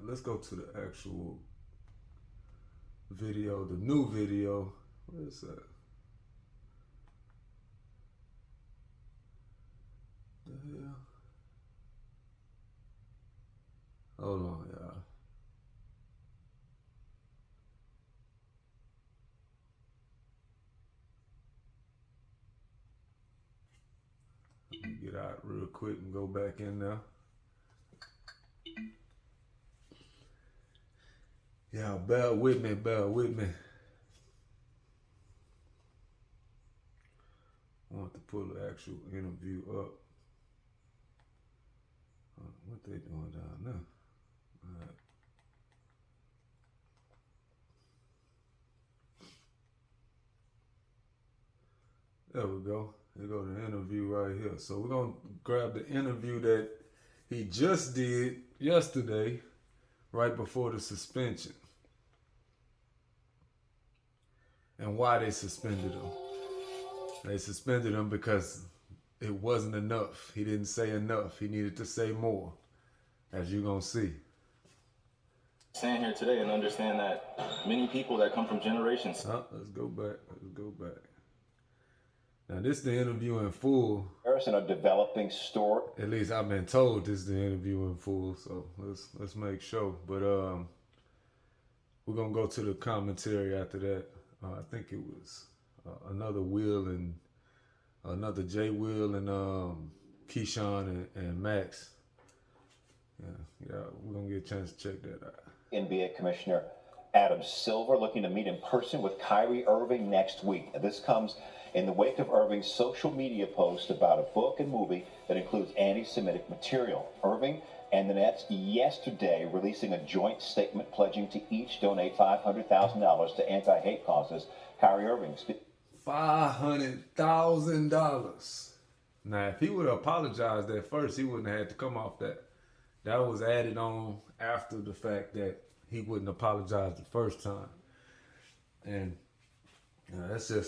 let's go to the actual video, the new video. What is that? The hell? Hold on, y'all. Get out real quick and go back in there. Yeah, bear with me. I want to pull the actual interview up. What they doing down there? All right. There we go. There go the interview right here. So we're going to grab the interview that he just did yesterday, right before the suspension. And why they suspended him. They suspended him because it wasn't enough. He didn't say enough. He needed to say more, as you're going to see. Stand here today and understand that many people that come from generations. Let's go back. Now, this is the interview in full. In a developing story. At least I've been told this is the interview in full, so let's make sure. But we're going to go to the commentary after that. I think it was another Will and another Jay Will and Keyshawn and Max. Yeah, we're going to get a chance to check that out. NBA Commissioner Adam Silver looking to meet in person with Kyrie Irving next week. This comes in the wake of Irving's social media post about a book and movie that includes anti-Semitic material. Irving and the Nets yesterday releasing a joint statement pledging to each donate $500,000 to anti-hate causes. Kyrie Irving. $500,000. Now, if he would have apologized at first, he wouldn't have had to come off that. That was added on after the fact that he wouldn't apologize the first time. And that's a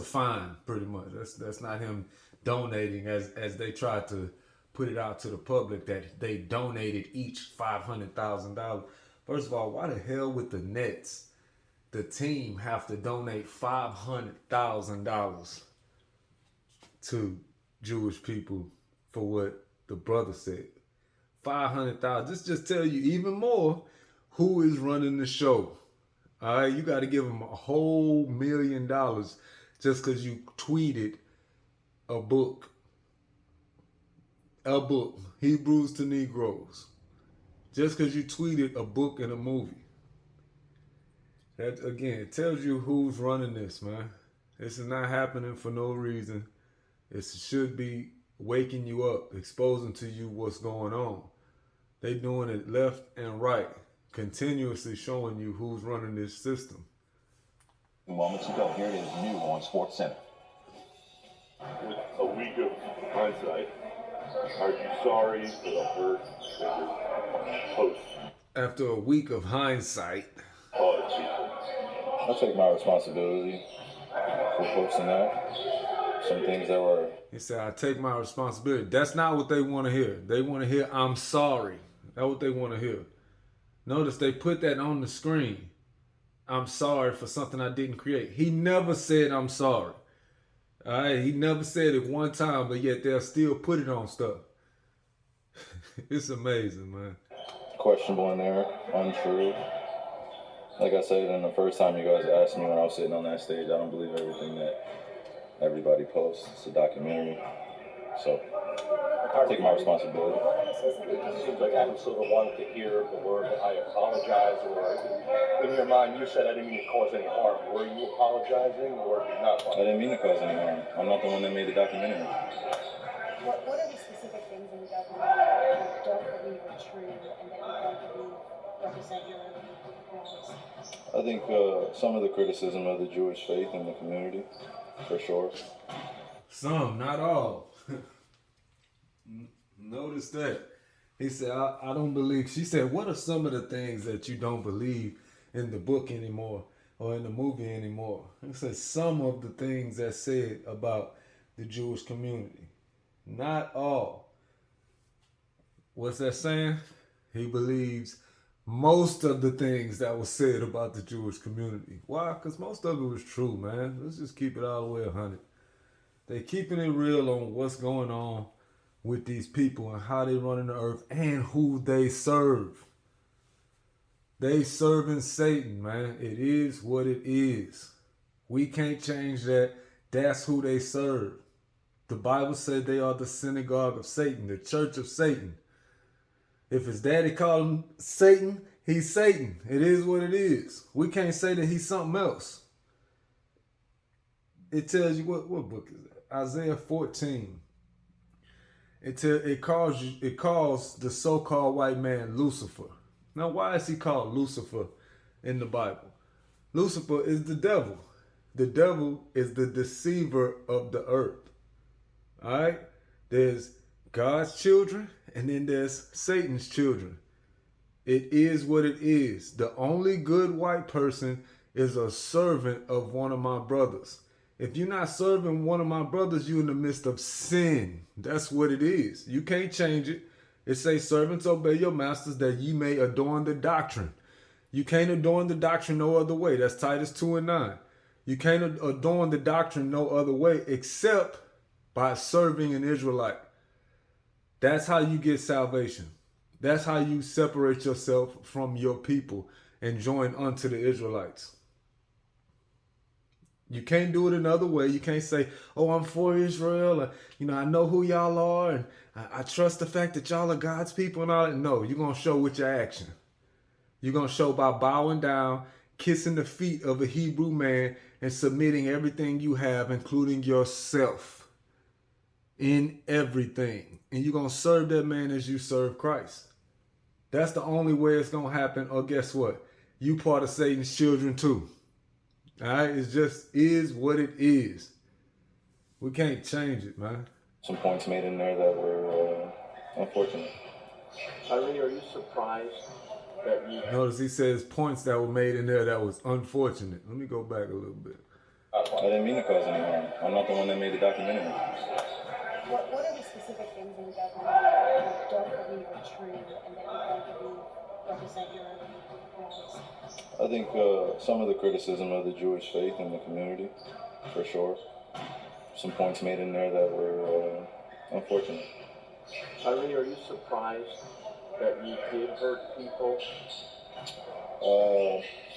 fine, pretty much. That's not him donating as they tried to put it out to the public that they donated each $500,000. First of all, why the hell would the Nets, the team, have to donate $500,000 to Jewish people for what the brother said? 500,000. This just tell you even more who is running the show. All right, you got to give them a whole $1 million just because you tweeted a book. A book, Hebrews to Negroes. Just because you tweeted a book and a movie. That, again, it tells you who's running this, man. This is not happening for no reason. It should be waking you up, exposing to you what's going on. They doing it left and right, continuously showing you who's running this system. Moments ago, here it is new on Sports Center. With a week of hindsight, are you sorry for the hurt that your post After a week of hindsight, caused people? I take my responsibility for posting that. Some things that were... he said, I take my responsibility. That's not what they want to hear. They want to hear, I'm sorry. That's what they want to hear. Notice they put that on the screen. I'm sorry for something I didn't create. He never said I'm sorry. All right, he never said it one time, but yet they'll still put it on stuff. It's amazing, man. questionable in there, untrue. Like I said, and the first time you guys asked me when I was sitting on that stage, I don't believe everything that everybody posts. It's a documentary. So I take my responsibility. It seems like Adam Silver wanted to hear the word that I apologize, or in your mind you said I didn't mean to cause any harm. Were you apologizing or did not? I didn't mean to cause any harm. I'm not the one that made the documentary. What are the specific things in the documentary that you don't believe are true and that you don't believe represent your values? I think some of the criticism of the Jewish faith in the community, for sure. Some, not all. Notice that. He said, I don't believe. She said, what are some of the things that you don't believe in the book anymore or in the movie anymore? He said, some of the things that said about the Jewish community. Not all. What's that saying? He believes most of the things that was said about the Jewish community. Why? Because most of it was true, man. Let's just keep it all the way 100. They keeping it real on what's going on with these people and how they running the earth and who they serve. They serving Satan, man. It is what it is. We can't change that. That's who they serve. The Bible said they are the synagogue of Satan, the church of Satan. If his daddy called him Satan, he's Satan. It is what it is. We can't say that he's something else. It tells you what book is that? Isaiah 14. It calls the so-called white man Lucifer. Now, why is he called Lucifer in the Bible? Lucifer is the devil. The devil is the deceiver of the earth. All right? There's God's children, and then there's Satan's children. It is what it is. The only good white person is a servant of one of my brothers. If you're not serving one of my brothers, you're in the midst of sin. That's what it is. You can't change it. It says, servants, obey your masters that ye may adorn the doctrine. You can't adorn the doctrine no other way. That's Titus 2:9. You can't adorn the doctrine no other way except by serving an Israelite. That's how you get salvation. That's how you separate yourself from your people and join unto the Israelites. You can't do it another way. You can't say, oh, I'm for Israel. Or, I know who y'all are. And I trust the fact that y'all are God's people and all that. No, you're going to show with your action. You're going to show by bowing down, kissing the feet of a Hebrew man, and submitting everything you have, including yourself, in everything. And you're going to serve that man as you serve Christ. That's the only way it's going to happen. Or guess what? You part of Satan's children too. All right, it just is what it is. We can't change it, man. Some points made in there that were unfortunate. Kyrie, are you surprised that you Notice he says points that were made in there that was unfortunate. Let me go back a little bit. I didn't mean to cause any harm. I'm not the one that made the documentary. What are the specific things in the documentary that you don't believe are true and that you don't believe represent your values? I think some of the criticism of the Jewish faith in the community, for sure. Some points made in there that were unfortunate. Kyrie, are you surprised that you did hurt people?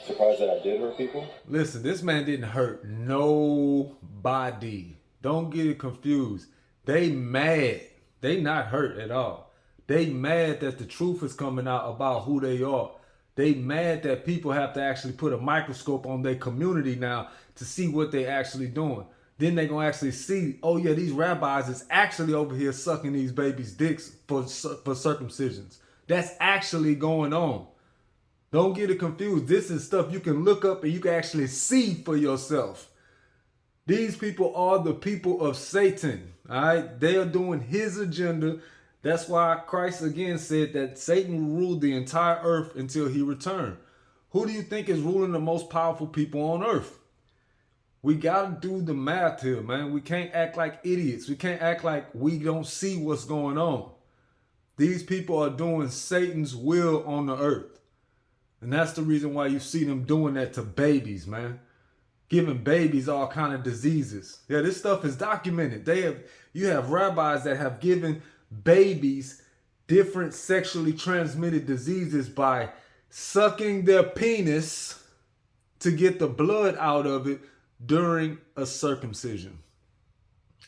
Surprised that I did hurt people? Listen, this man didn't hurt nobody. Don't get it confused. They mad. They not hurt at all. They mad that the truth is coming out about who they are. They mad that people have to actually put a microscope on their community now to see what they actually doing. Then they gonna actually see, oh yeah, these rabbis is actually over here sucking these babies' dicks for circumcisions. That's actually going on. Don't get it confused. This is stuff you can look up and you can actually see for yourself. These people are the people of Satan. All right, they are doing his agenda. That's why Christ again said that Satan will rule the entire earth until he return. Who do you think is ruling the most powerful people on earth? We gotta do the math here, man. We can't act like idiots. We can't act like we don't see what's going on. These people are doing Satan's will on the earth. And that's the reason why you see them doing that to babies, man. Giving babies all kind of diseases. Yeah, this stuff is documented. You have rabbis that have given babies different sexually transmitted diseases by sucking their penis to get the blood out of it during a circumcision.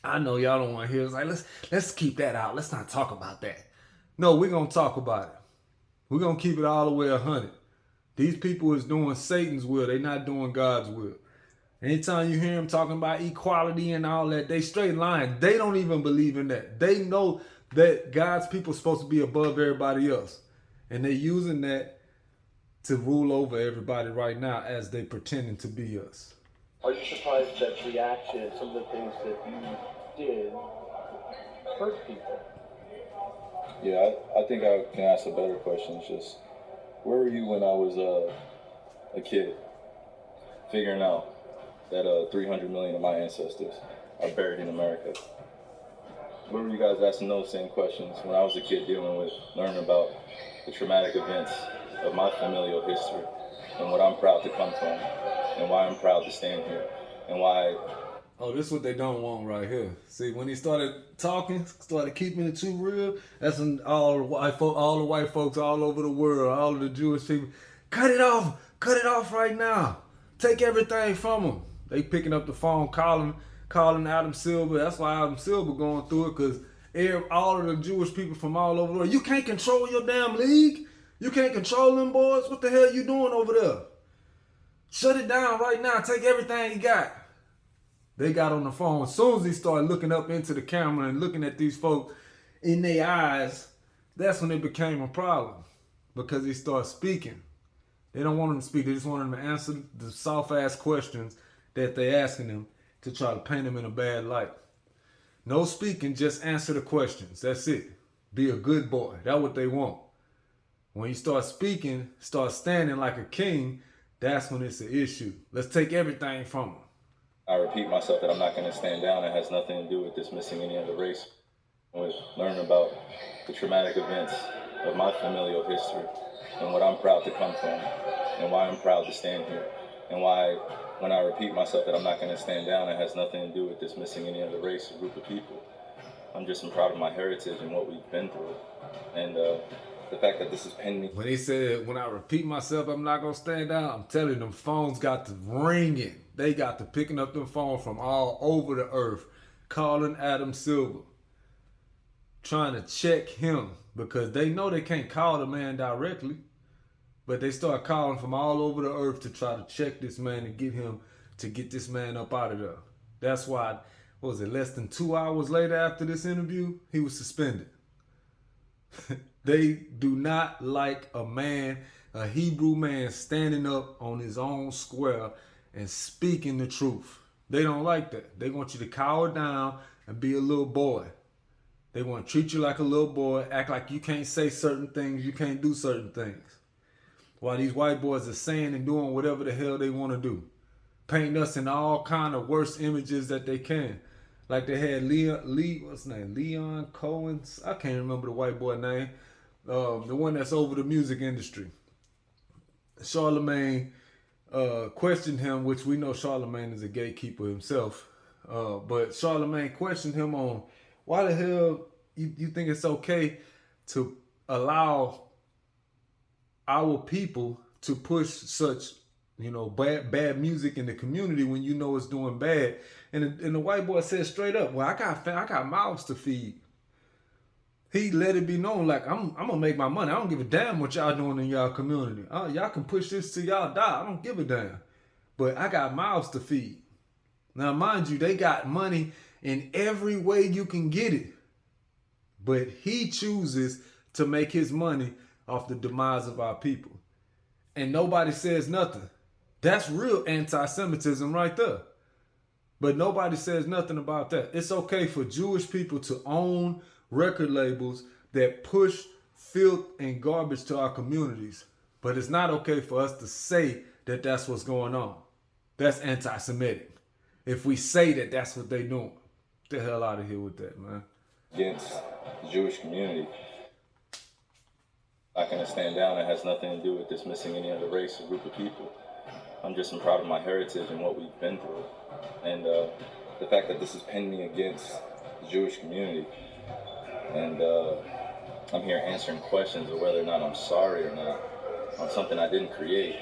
I know y'all don't want to hear it. It's like, let's keep that out. Let's not talk about that. No, we're going to talk about it. We're going to keep it all the way 100. These people is doing Satan's will. They're not doing God's will. Anytime you hear them talking about equality and all that, they straight lying. They don't even believe in that. They know that God's people are supposed to be above everybody else. And they're using that to rule over everybody right now as they pretending to be us. Are you surprised that the action, some of the things that you did, hurt people? Yeah, I think I can ask a better question. It's just, where were you when I was a kid, figuring out that 300 million of my ancestors are buried in America? Where were you guys asking those same questions when I was a kid learning about the traumatic events of my familial history and what I'm proud to come from and why I'm proud to stand here and why... Oh, this is what they don't want right here. See, when he started talking, started keeping it too real, that's when all the white folks all over the world, all of the Jewish people, cut it off right now. Take everything from them. They picking up the phone, calling Adam Silver. That's why Adam Silver going through it, because all of the Jewish people from all over the world, you can't control your damn league. You can't control them boys. What the hell you doing over there? Shut it down right now. Take everything you got. They got on the phone. As soon as he started looking up into the camera and looking at these folks in their eyes, that's when it became a problem, because he started speaking. They don't want him to speak. They just want him to answer the soft-ass questions that they're asking him to try to paint him in a bad light. No speaking, just answer the questions. That's it. Be a good boy. That's what they want. When you start speaking, start standing like a king, that's when it's an issue. Let's take everything from him. I repeat myself that I'm not going to stand down. It has nothing to do with dismissing any other race. With learning about the traumatic events of my familial history and what I'm proud to come from and why I'm proud to stand here and why, when I repeat myself that I'm not going to stand down, it has nothing to do with dismissing any other race or group of people. I'm just proud of my heritage and what we've been through. And the fact that this is pinning me. When he said, when I repeat myself, I'm not going to stand down, I'm telling you, them phones got to ringing. They got to picking up them phones from all over the earth, calling Adam Silver, trying to check him, because they know they can't call the man directly, but they start calling from all over the earth to try to check this man and get this man up out of there. That's why, what was it, less than 2 hours later after this interview, he was suspended. They do not like a Hebrew man standing up on his own square and speaking the truth. They don't like that. They want you to cower down and be a little boy. They want to treat you like a little boy, act like you can't say certain things, you can't do certain things. While these white boys are saying and doing whatever the hell they want to do. Painting us in all kind of worst images that they can. Like they had what's his name? Leon Cohen? I can't remember the white boy name. The one that's over the music industry. Charlemagne questioned him, which we know Charlemagne is a gatekeeper himself. But Charlemagne questioned him on why the hell you think it's okay to allow our people to push such, bad music in the community when you know it's doing bad. And the white boy said straight up, well, I got mouths to feed. He let it be known, like, I'm gonna make my money. I don't give a damn what y'all doing in y'all community. Y'all can push this till y'all die. I don't give a damn. But I got mouths to feed. Now, mind you, they got money in every way you can get it. But he chooses to make his money off the demise of our people. And nobody says nothing. That's real anti-Semitism right there. But nobody says nothing about that. It's okay for Jewish people to own record labels that push filth and garbage to our communities. But it's not okay for us to say that that's what's going on. That's anti-Semitic. If we say that that's what they doing. Get the hell out of here with that, man. Against the Jewish community. Not going to stand down. It has nothing to do with dismissing any other race or group of people. I'm just proud of my heritage and what we've been through. And the fact that this is pending against the Jewish community. And I'm here answering questions of whether or not I'm sorry or not on something I didn't create.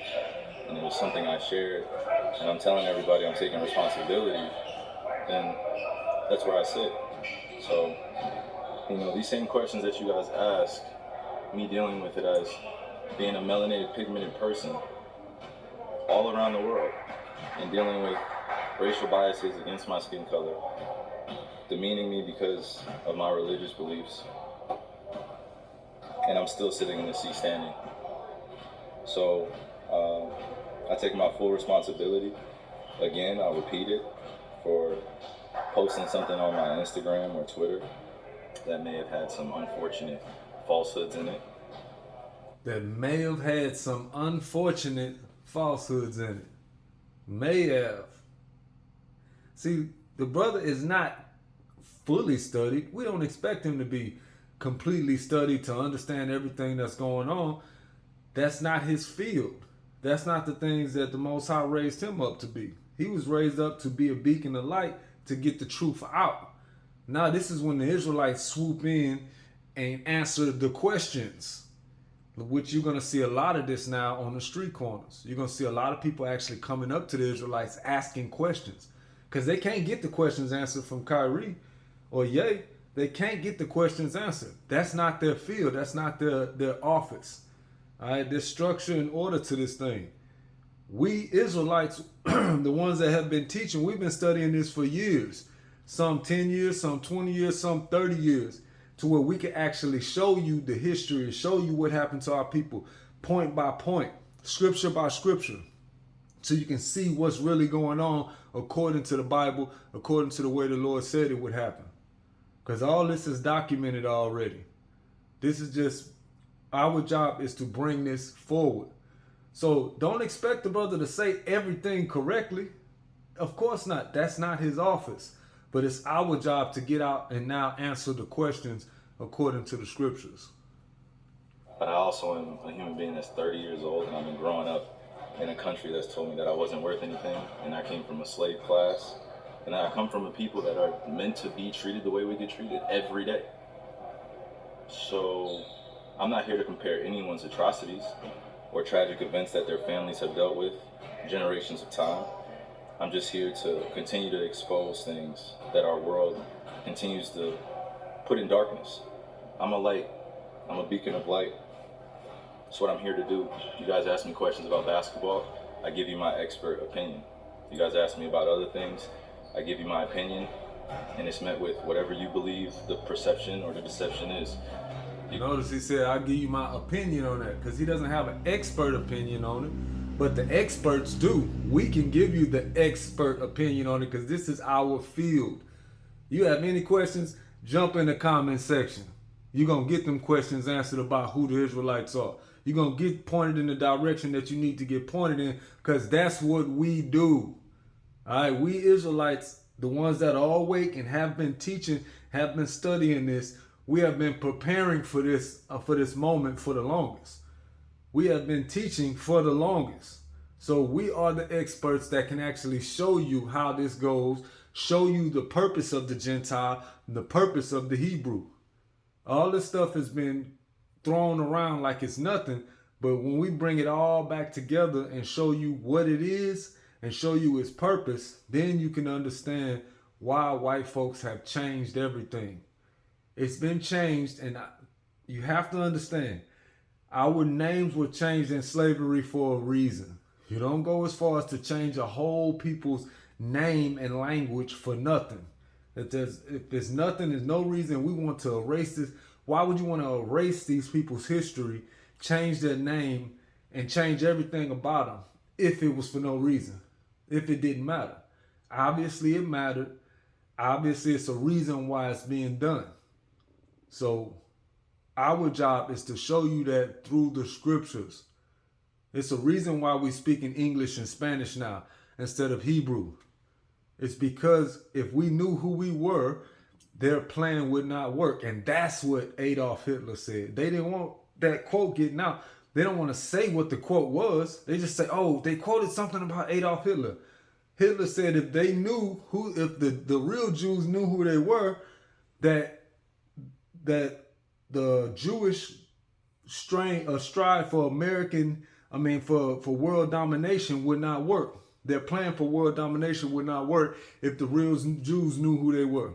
And it was something I shared. And I'm telling everybody I'm taking responsibility. And that's where I sit. So, these same questions that you guys ask, me dealing with it as being a melanated, pigmented person all around the world and dealing with racial biases against my skin color, demeaning me because of my religious beliefs, and I'm still sitting in the seat standing. So I take my full responsibility. Again, I'll repeat it, for posting something on my Instagram or Twitter that may have had some unfortunate falsehoods in it. That may have had some unfortunate falsehoods in it. May have. See, the brother is not fully studied. We don't expect him to be completely studied to understand everything that's going on. That's not his field. That's not the things that the Most High raised him up to be. He was raised up to be a beacon of light to get the truth out. Now this is when the Israelites swoop in and answer the questions, which you're going to see a lot of this now on the street corners. You're going to see a lot of people actually coming up to the Israelites asking questions because they can't get the questions answered from Kyrie or Ye. They can't get the questions answered. That's not their field. That's not their office. All right, there's structure and order to this thing. We Israelites, the ones that have been teaching, we've been studying this for years. Some 10 years, some 20 years, some 30 years. To where we can actually show you the history, show you what happened to our people, point by point, scripture by scripture, so you can see what's really going on according to the Bible, according to the way the Lord said it would happen. Because all this is documented already. This is just, our job is to bring this forward. So don't expect the brother to say everything correctly. Of course not. That's not his office. But it's our job to get out and now answer the questions according to the scriptures. But I also am a human being that's 30 years old, and I've been growing up in a country that's told me that I wasn't worth anything, and I came from a slave class, and I come from a people that are meant to be treated the way we get treated every day. So I'm not here to compare anyone's atrocities or tragic events that their families have dealt with generations of time. I'm just here to continue to expose things that our world continues to put in darkness. I'm a light. I'm a beacon of light. That's what I'm here to do. You guys ask me questions about basketball, I give you my expert opinion. You guys ask me about other things, I give you my opinion, and it's met with whatever you believe the perception or the deception is. You notice he said, I'll give you my opinion on that, because he doesn't have an expert opinion on it. but the experts do. We can give you the expert opinion on it because this is our field. You have any questions, jump in the comment section. You're going to get them questions answered about who the Israelites are. You're going to get pointed in the direction that you need to get pointed in because that's what we do. All right, we Israelites, the ones that are awake and have been teaching, have been studying this, we have been preparing for this moment for the longest. We have been teaching for the longest. So we are the experts that can actually show you how this goes, show you the purpose of the Gentile, the purpose of the Hebrew. All this stuff has been thrown around like it's nothing, but when we bring it all back together and show you what it is and show you its purpose, then you can understand why white folks have changed everything. It's been changed, and you have to understand, our names were changed in slavery for a reason. You don't go as far as to change a whole people's name and language for nothing. If there's nothing, there's no reason we want to erase this. Why would you want to erase these people's history, change their name, and change everything about them if it was for no reason? If it didn't matter? Obviously it mattered. Obviously it's a reason why it's being done. So our job is to show you that through the scriptures. It's a reason why we speak in English and Spanish now instead of Hebrew. It's because if we knew who we were, their plan would not work. And that's what Adolf Hitler said. They didn't want that quote getting out. They don't want to say what the quote was. They just say, oh, they quoted something about Adolf Hitler. Hitler said if they knew if the real Jews knew who they were, that the Jewish strive for for world domination would not work. Their plan for world domination would not work if the real Jews knew who they were.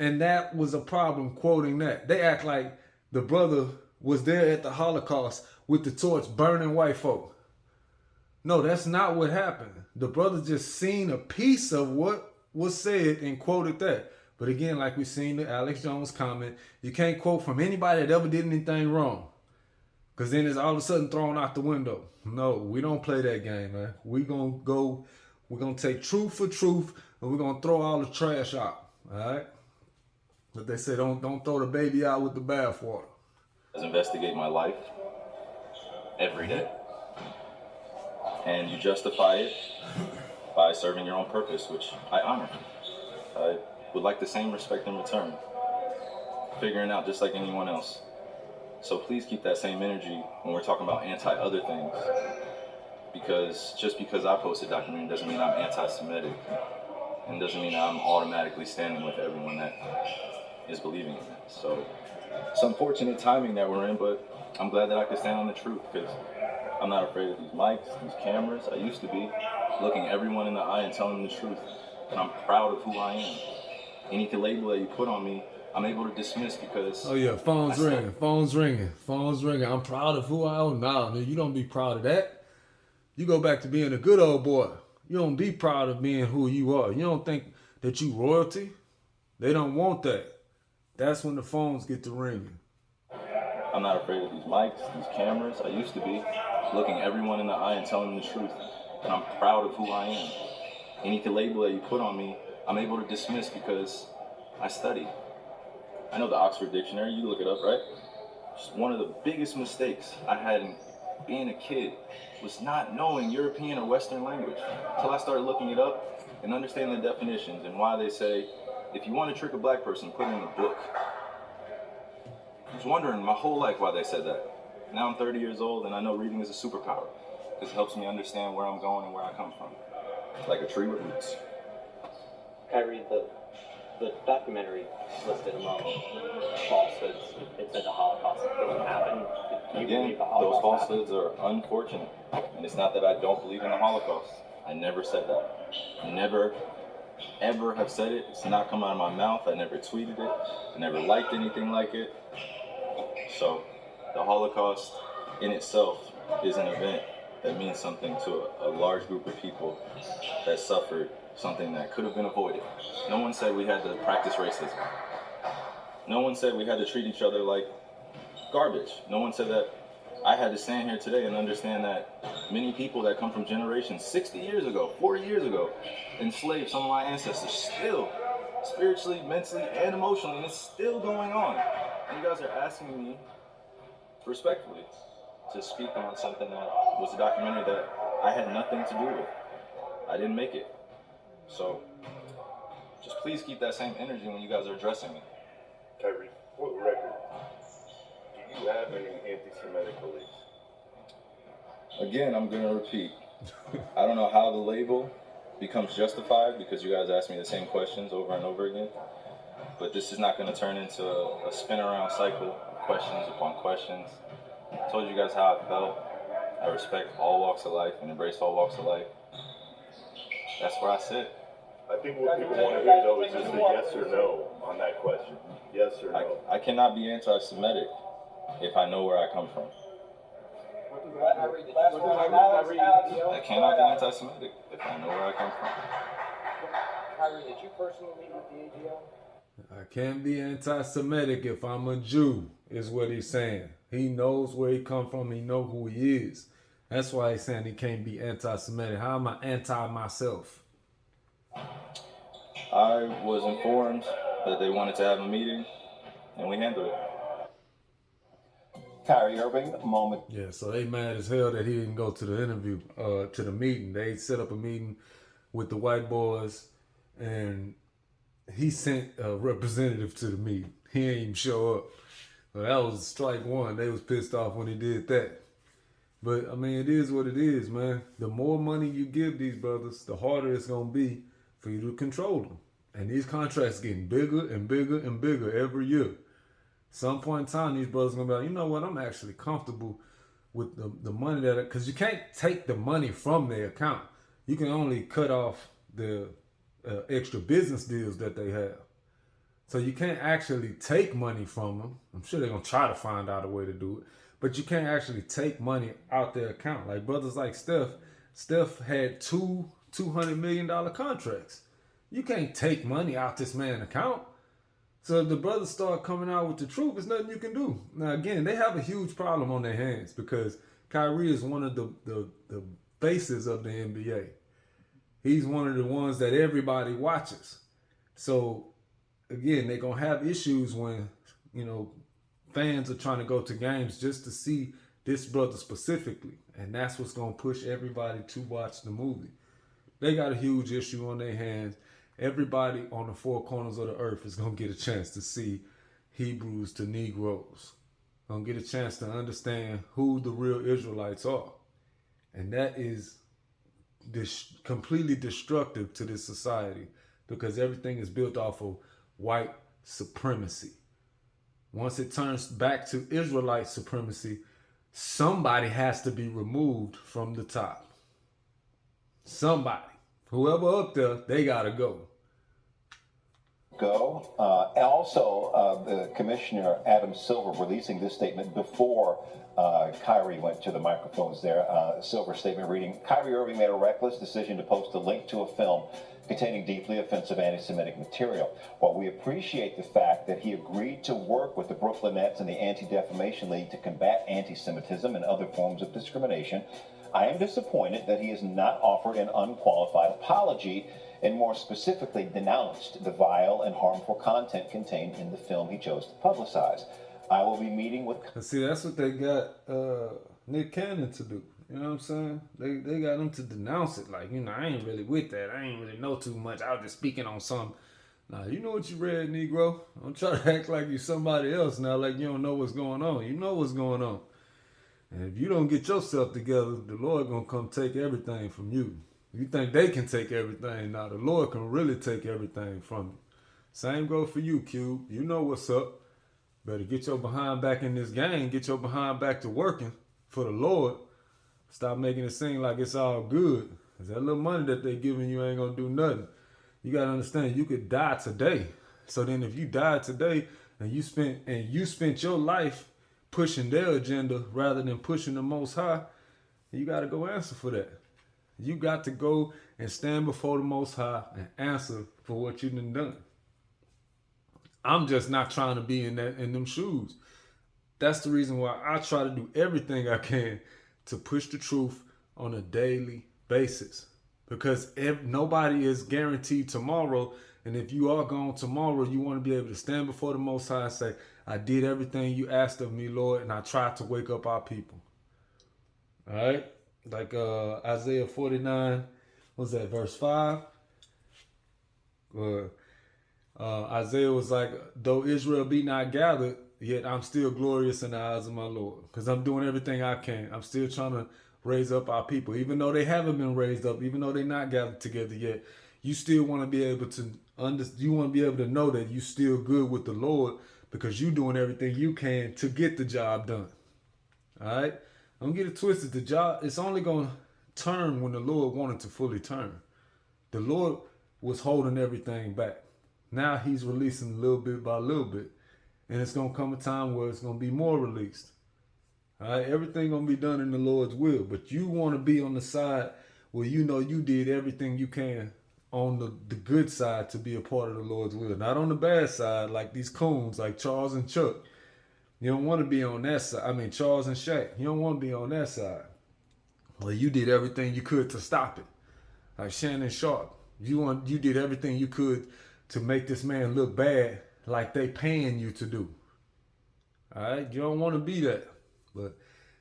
And that was a problem quoting that. They act like the brother was there at the Holocaust with the torch burning white folk. No, that's not what happened. The brother just seen a piece of what was said and quoted that. But again, like we seen the Alex Jones comment, you can't quote from anybody that ever did anything wrong. Because then it's all of a sudden thrown out the window. No, we don't play that game, man. We're going to take truth for truth, and we're going to throw all the trash out. All right? But they say don't throw the baby out with the bathwater. Investigate my life every day. And you justify it by serving your own purpose, which I honor. I would like the same respect in return. Figuring out just like anyone else. So please keep that same energy when we're talking about anti-other things. Because just because I post a documentary doesn't mean I'm anti-Semitic. And doesn't mean I'm automatically standing with everyone that is believing in it. So it's unfortunate timing that we're in, but I'm glad that I can stand on the truth because I'm not afraid of these mics, these cameras. I used to be looking everyone in the eye and telling them the truth. And I'm proud of who I am. Any label that you put on me, I'm able to dismiss because... Oh yeah, phone's ringing. I'm proud of who I am. No, you don't be proud of that. You go back to being a good old boy. You don't be proud of being who you are. You don't think that you royalty. They don't want that. That's when the phones get to ringing. I'm not afraid of these mics, these cameras. I used to be looking everyone in the eye and telling them the truth. And I'm proud of who I am. Any label that you put on me, I'm able to dismiss because I study. I know the Oxford Dictionary, you look it up, right? Just one of the biggest mistakes I had in being a kid was not knowing European or Western language until I started looking it up and understanding the definitions and why they say, if you want to trick a black person, put it in the book. I was wondering my whole life why they said that. Now I'm 30 years old and I know reading is a superpower because it helps me understand where I'm going and where I come from. Like a tree with roots. Kyrie, the documentary listed among falsehoods. It said the Holocaust didn't happen. Again, those falsehoods are unfortunate. And it's not that I don't believe in the Holocaust. I never said that. Never, ever have said it. It's not come out of my mouth. I never tweeted it. I never liked anything like it. So, the Holocaust in itself is an event that means something to a large group of people that suffered something that could have been avoided. No one said we had to practice racism. No one said we had to treat each other like garbage. No one said that I had to stand here today and understand that many people that come from generations 60 years ago, 40 years ago, enslaved some of my ancestors still, spiritually, mentally, and emotionally, and it's still going on. And you guys are asking me, respectfully, to speak on something that was a documentary that I had nothing to do with. I didn't make it. So, just please keep that same energy when you guys are addressing me. Kyrie, for the record, do you have any anti-Semitic beliefs? Again, I'm going to repeat. I don't know how the label becomes justified because you guys ask me the same questions over and over again. But this is not going to turn into a spin around cycle of questions upon questions. I told you guys how I felt. I respect all walks of life and embrace all walks of life. That's where I sit. I think what people want to hear, though, is just a yes or no on that question. Yes or no. I cannot be anti-Semitic if I know where I come from. I cannot be anti-Semitic if I know where I come from. Kyrie, did you personally meet with the ADL? I can't be anti-Semitic if I'm a Jew, is what he's saying. He knows where he come from. He know who he is. That's why he's saying he can't be anti-Semitic. How am I anti myself? I was informed that they wanted to have a meeting, and we handled it. Kyrie Irving, moment. Yeah, so they mad as hell that he didn't go to the interview, to the meeting. They set up a meeting with the white boys, and he sent a representative to the meeting. He ain't even show up. Well, that was strike one. They was pissed off when he did that. But, I mean, it is what it is, man. The more money you give these brothers, the harder it's going to be for you to control them. And these contracts getting bigger and bigger and bigger every year. Some point in time, these brothers going to be like, you know what, I'm actually comfortable with the money that, because you can't take the money from their account. You can only cut off the extra business deals that they have. So you can't actually take money from them. I'm sure they're going to try to find out a way to do it. But you can't actually take money out their account. Like brothers like Steph had two $200 million contracts. You can't take money out this man's account. So if the brothers start coming out with the truth, there's nothing you can do. Now, again, they have a huge problem on their hands because Kyrie is one of the faces of the NBA. He's one of the ones that everybody watches. So, again, they're going to have issues when, you know, fans are trying to go to games just to see this brother specifically. And that's what's going to push everybody to watch the movie. They got a huge issue on their hands. Everybody on the four corners of the earth is going to get a chance to see Hebrews to Negroes. Going to get a chance to understand who the real Israelites are. And that is completely destructive to this society because everything is built off of white supremacy. Once it turns back to Israelite supremacy, somebody has to be removed from the top. Somebody. Whoever up there, they got to go. Also, the Commissioner Adam Silver releasing this statement before Kyrie went to the microphones there. Silver statement reading, Kyrie Irving made a reckless decision to post a link to a film containing deeply offensive anti-Semitic material. While we appreciate the fact that he agreed to work with the Brooklyn Nets and the Anti-Defamation League to combat anti-Semitism and other forms of discrimination, I am disappointed that he has not offered an unqualified apology and more specifically denounced the vile and harmful content contained in the film he chose to publicize. I will be meeting with... See, that's what they got Nick Cannon to do. You know what I'm saying? They got him to denounce it. Like, you know, I ain't really with that. I ain't really know too much. I was just speaking on something. Nah, you know what you read, Negro. Don't try to act like you somebody else now, like you don't know what's going on. You know what's going on. And if you don't get yourself together, the Lord gonna come take everything from you. You think they can take everything? Now the Lord can really take everything from you. Same goes for you, Cube. You know what's up. Better get your behind back in this game. Get your behind back to working for the Lord. Stop making it seem like it's all good. Cause that little money that they giving you ain't gonna do nothing. You gotta understand you could die today. So then if you died today and you spent your life pushing their agenda rather than pushing the Most High, you gotta go answer for that. You got to go and stand before the Most High and answer for what you done. I'm just not trying to be in them shoes. That's the reason why I try to do everything I can to push the truth on a daily basis. Because nobody is guaranteed tomorrow. And if you are gone tomorrow, you want to be able to stand before the Most High and say, I did everything you asked of me, Lord, and I tried to wake up our people. All right? Like Isaiah 49, what was that, verse 5? Isaiah was like, though Israel be not gathered, yet I'm still glorious in the eyes of my Lord. Because I'm doing everything I can. I'm still trying to raise up our people. Even though they haven't been raised up, even though they're not gathered together yet, you still want to be able to you want to be able to know that you still good with the Lord because you're doing everything you can to get the job done. All right? Don't get it twisted. The job, it's only going to turn when the Lord wanted to fully turn. The Lord was holding everything back. Now he's releasing little bit by little bit. And it's going to come a time where it's going to be more released. All right? Everything going to be done in the Lord's will. But you want to be on the side where you know you did everything you can on the good side to be a part of the Lord's will. Not on the bad side like these coons like Charles and Chuck. You don't want to be on that side. I mean, Charles and Shaq. You don't want to be on that side. Well, you did everything you could to stop it. Like Shannon Sharp. You did everything you could to make this man look bad like they paying you to do. All right? You don't want to be that. But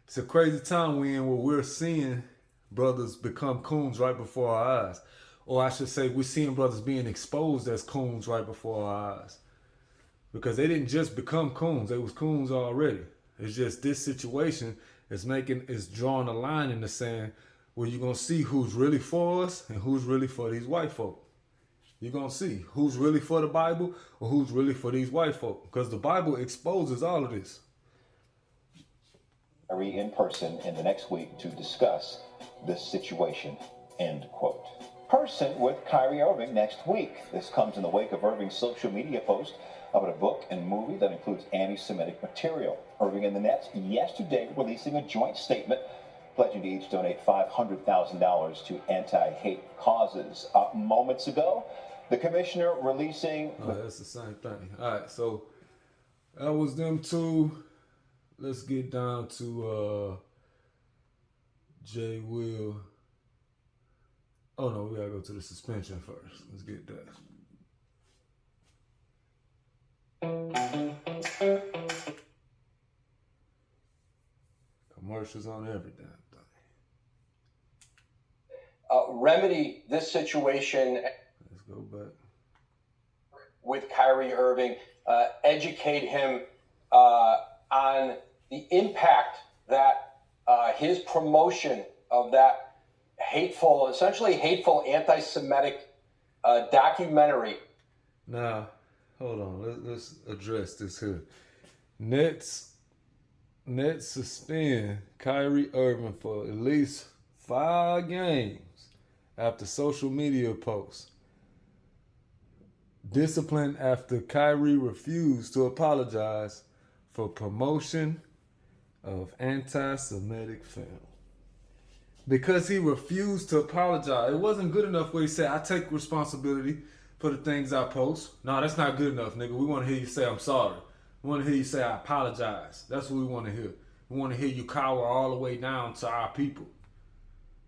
it's a crazy time we're in where we're seeing brothers become coons right before our eyes. Or I should say we're seeing brothers being exposed as coons right before our eyes. Because they didn't just become coons. They was coons already. It's just this situation is drawing a line in the sand where you're going to see who's really for us and who's really for these white folk. You're going to see who's really for the Bible or who's really for these white folk. Because the Bible exposes all of this. In person in the next week to discuss this situation, end quote. Person with Kyrie Irving next week. This comes in the wake of Irving's social media post about a book and movie that includes anti-Semitic material. Irving and the Nets yesterday releasing a joint statement pledging to each donate $500,000 to anti-hate causes. Moments ago, the commissioner releasing... Oh, that's the same thing. All right, so that was them two. Let's get down to Jay Will. Oh, no, we got to go to the suspension first. Let's get that. Commercials on every damn thing. Remedy this situation. Let's go back. With Kyrie Irving, educate him on the impact that his promotion of that essentially hateful anti-Semitic documentary. Now, hold on. Let's address this here. Nets suspend Kyrie Irving for at least 5 games after social media posts. Discipline after Kyrie refused to apologize for promotion of anti-Semitic film. Because he refused to apologize. It wasn't good enough where he said, I take responsibility for the things I post. No, that's not good enough, nigga. We want to hear you say, I'm sorry. We want to hear you say, I apologize. That's what we want to hear. We want to hear you cower all the way down to our people.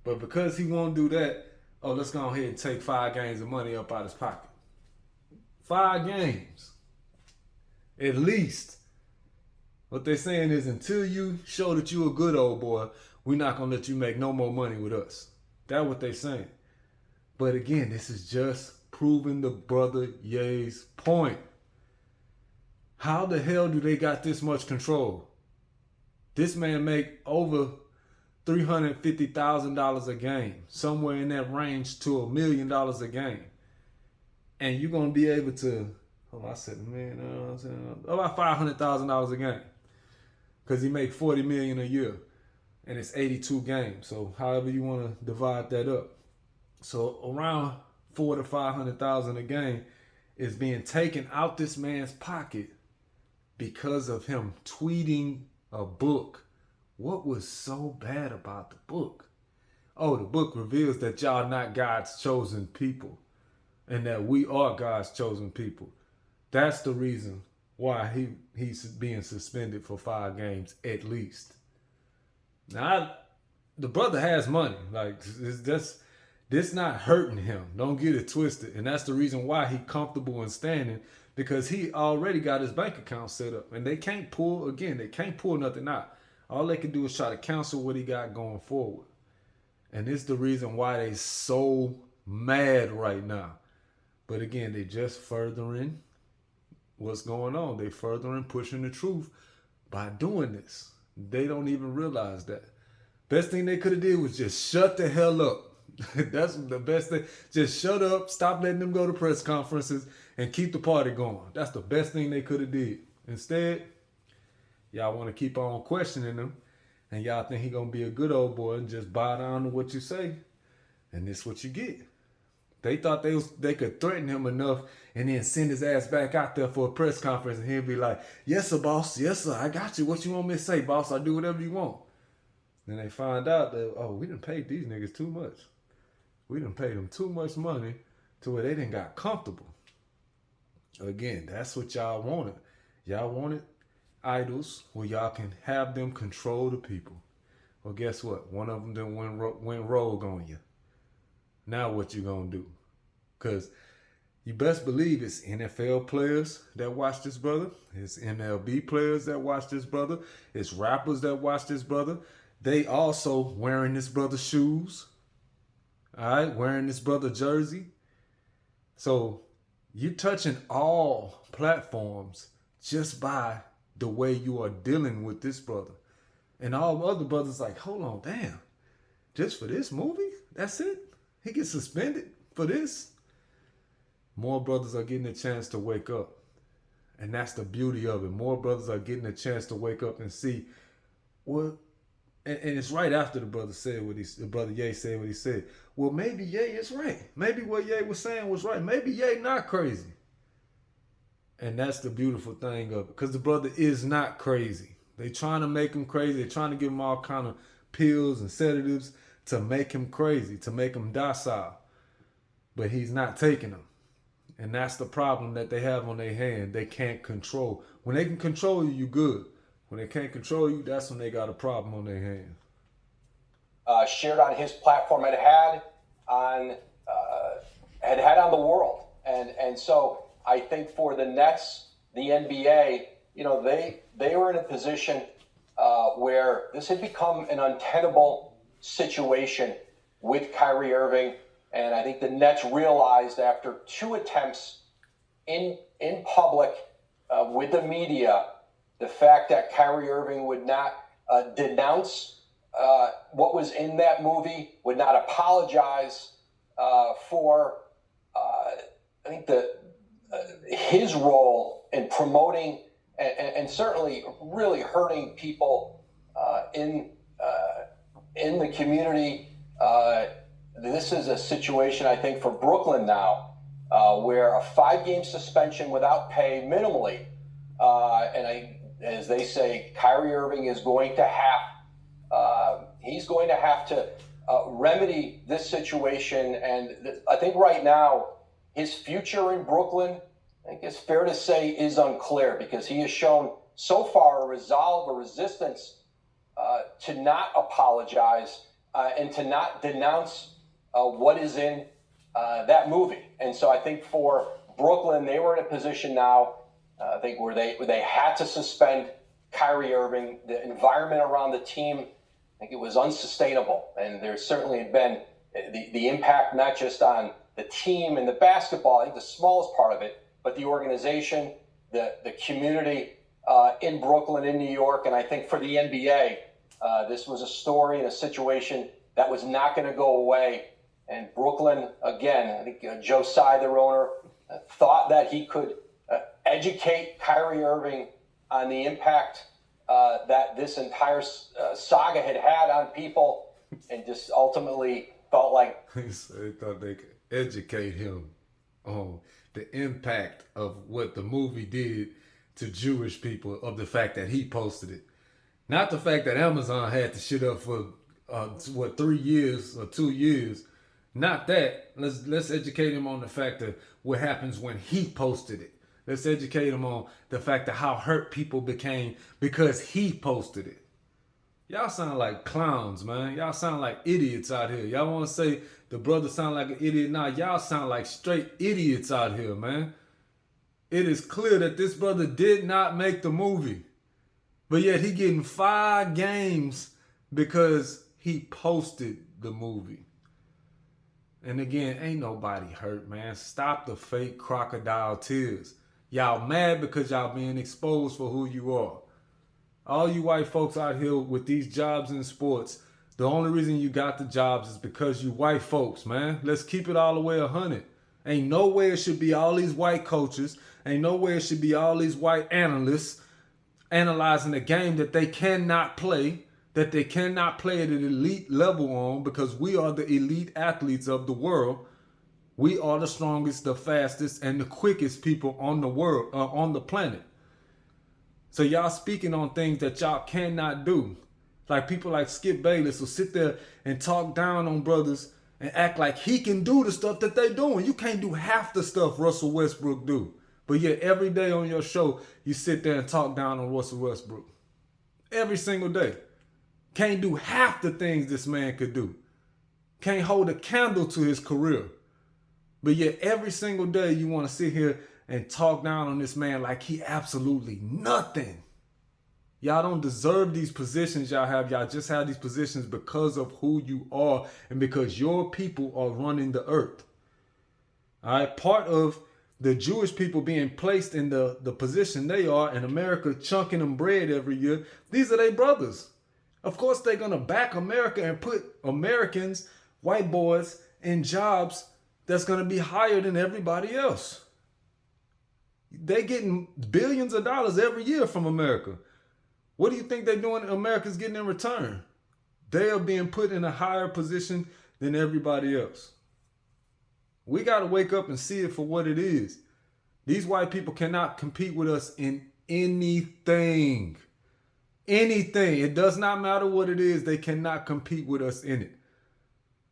But because he won't do that, let's go ahead and take 5 games of money up out his pocket. 5 games. At least. What they're saying is until you show that you a good old boy, we're not going to let you make no more money with us. That's what they're saying. But again, this is just proving the brother Ye's point. How the hell do they got this much control? This man make over $350,000 a game. Somewhere in that range to $1 million a game. And you're going to be able to, I said $1 million, about $500,000 a game. Because he make $40 million a year. And it's 82 games. So however you want to divide that up. So around $400,000 to $500,000 a game is being taken out this man's pocket because of him tweeting a book. What was so bad about the book? Oh, the book reveals that y'all not God's chosen people and that we are God's chosen people. That's the reason why he's being suspended for 5 games at least. Now, the brother has money. Like, this not hurting him. Don't get it twisted. And that's the reason why he comfortable in standing, because he already got his bank account set up. And they can't pull nothing out. All they can do is try to cancel what he got going forward. And it's the reason why they so mad right now. But again, they just furthering what's going on. They furthering pushing the truth by doing this. They don't even realize that. Best thing they could have did was just shut the hell up. That's the best thing. Just shut up, stop letting them go to press conferences, and keep the party going. That's the best thing they could have did. Instead, y'all want to keep on questioning him, and y'all think he gonna be a good old boy and just bow down to what you say, and this what you get. They thought they could threaten him enough and then send his ass back out there for a press conference, and he'll be like, "Yes, sir, boss. Yes, sir. I got you. What you want me to say, boss? I do whatever you want." Then they find out that, oh, we done paid these niggas too much. We done paid them too much money to where they done got comfortable. Again, that's what y'all wanted. Y'all wanted idols where y'all can have them control the people. Well, guess what? One of them done went rogue on you. Now what you gonna do? Because you best believe it's NFL players that watch this brother. It's MLB players that watch this brother. It's rappers that watch this brother. They also wearing this brother's shoes. All right, wearing this brother jersey. So you touching all platforms just by the way you are dealing with this brother. And all other brothers like, hold on, damn. Just for this movie? That's it? He gets suspended for this? More brothers are getting a chance to wake up. And that's the beauty of it. More brothers are getting a chance to wake up and see what. And it's right after the brother Ye said what he said. Well, maybe Ye is right. Maybe what Ye was saying was right. Maybe Ye not crazy. And that's the beautiful thing of it. Because the brother is not crazy. They trying to make him crazy. They're trying to give him all kind of pills and sedatives to make him crazy, to make him docile. But he's not taking them. And that's the problem that they have on their hand. They can't control. When they can control you, you good. When they can't control you, that's when they got a problem on their hands. Shared on his platform had on the world, and so I think for the Nets, the NBA, they were in a position where this had become an untenable situation with Kyrie Irving, and I think the Nets realized after 2 attempts in public with the media, the fact that Kyrie Irving would not denounce what was in that movie, would not apologize for, I think, his role in promoting and certainly really hurting people in the community. This is a situation, I think, for Brooklyn now, where a 5-game suspension without pay minimally, as they say, Kyrie Irving is going to have to remedy this situation. And I think right now, his future in Brooklyn, I think it's fair to say, is unclear, because he has shown so far a resolve, a resistance to not apologize and to not denounce what is in that movie. And so I think for Brooklyn, they were in a position now, I think, where they had to suspend Kyrie Irving. The environment around the team, I think it was unsustainable. And there certainly had been the impact not just on the team and the basketball, I think the smallest part of it, but the organization, the community in Brooklyn, in New York. And I think for the NBA, this was a story and a situation that was not going to go away. And Brooklyn, again, I think Joe Tsai, their owner, thought that he could educate Kyrie Irving on the impact that this entire saga had on people, and just ultimately felt like They thought they could educate him on the impact of what the movie did to Jewish people, of the fact that he posted it. Not the fact that Amazon had to shit up for 3 years or 2 years. Not that. Let's educate him on the fact of what happens when he posted it. Let's educate them on the fact of how hurt people became because he posted it. Y'all sound like clowns, man. Y'all sound like idiots out here. Y'all want to say the brother sound like an idiot? Nah, y'all sound like straight idiots out here, man. It is clear that this brother did not make the movie. But yet he getting 5 games because he posted the movie. And again, ain't nobody hurt, man. Stop the fake crocodile tears. Y'all mad because y'all being exposed for who you are. All you white folks out here with these jobs in sports, the only reason you got the jobs is because you white folks, man. Let's keep it all the way 100. Ain't no way it should be all these white coaches. Ain't no way it should be all these white analysts analyzing the game that they cannot play, that they cannot play at an elite level on, because we are the elite athletes of the world. We are the strongest, the fastest, and the quickest people on the world, on the planet. So y'all speaking on things that y'all cannot do. Like people like Skip Bayless will sit there and talk down on brothers and act like he can do the stuff that they doing. You can't do half the stuff Russell Westbrook do. But yet every day on your show, you sit there and talk down on Russell Westbrook. Every single day. Can't do half the things this man could do. Can't hold a candle to his career. But yet every single day you want to sit here and talk down on this man like he absolutely nothing. Y'all don't deserve these positions y'all have. Y'all just have these positions because of who you are and because your people are running the earth. All right, part of the Jewish people being placed in the position they are and America chunking them bread every year, these are their brothers. Of course, they're going to back America and put Americans, white boys, in jobs that's going to be higher than everybody else. They getting billions of dollars every year from America. What do you think they're doing? America's getting in return. They are being put in a higher position than everybody else. We got to wake up and see it for what it is. These white people cannot compete with us in anything. Anything. It does not matter what it is. They cannot compete with us in it.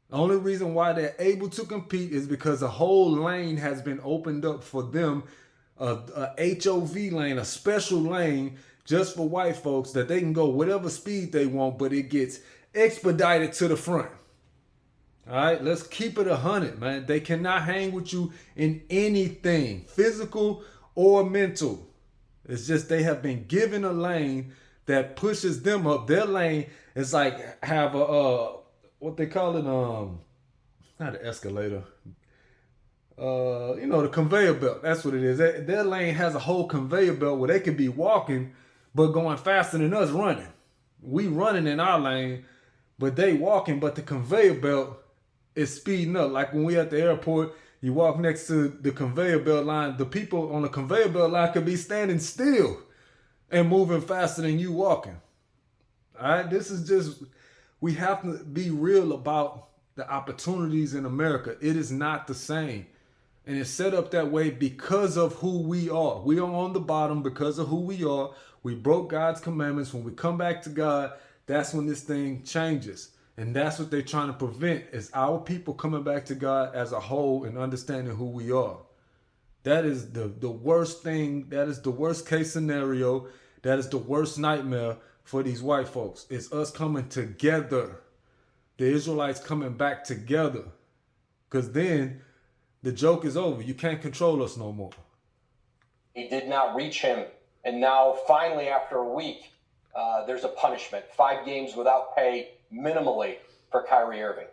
The only reason why they're able to compete is because a whole lane has been opened up for them, a HOV lane, a special lane just for white folks that they can go whatever speed they want, but it gets expedited to the front. All right, let's keep it 100, man. They cannot hang with you in anything, physical or mental. It's just they have been given a lane that pushes them up. Their lane is like have a what they call it, not an escalator. The conveyor belt. That's what it is. Their lane has a whole conveyor belt where they could be walking, but going faster than us running. We running in our lane, but they walking, but the conveyor belt is speeding up. Like when we at the airport, you walk next to the conveyor belt line, the people on the conveyor belt line could be standing still and moving faster than you walking. All right, this is just, we have to be real about the opportunities in America. It is not the same. And it's set up that way because of who we are. We are on the bottom because of who we are. We broke God's commandments. When we come back to God, that's when this thing changes. And that's what they're trying to prevent, is our people coming back to God as a whole and understanding who we are. That is the worst thing. That is the worst case scenario. That is the worst nightmare for these white folks. It's us coming together. The Israelites coming back together. Because then the joke is over. You can't control us no more. He did not reach him. And now, finally, after a week, there's a punishment. 5 games without pay, minimally, for Kyrie Irving.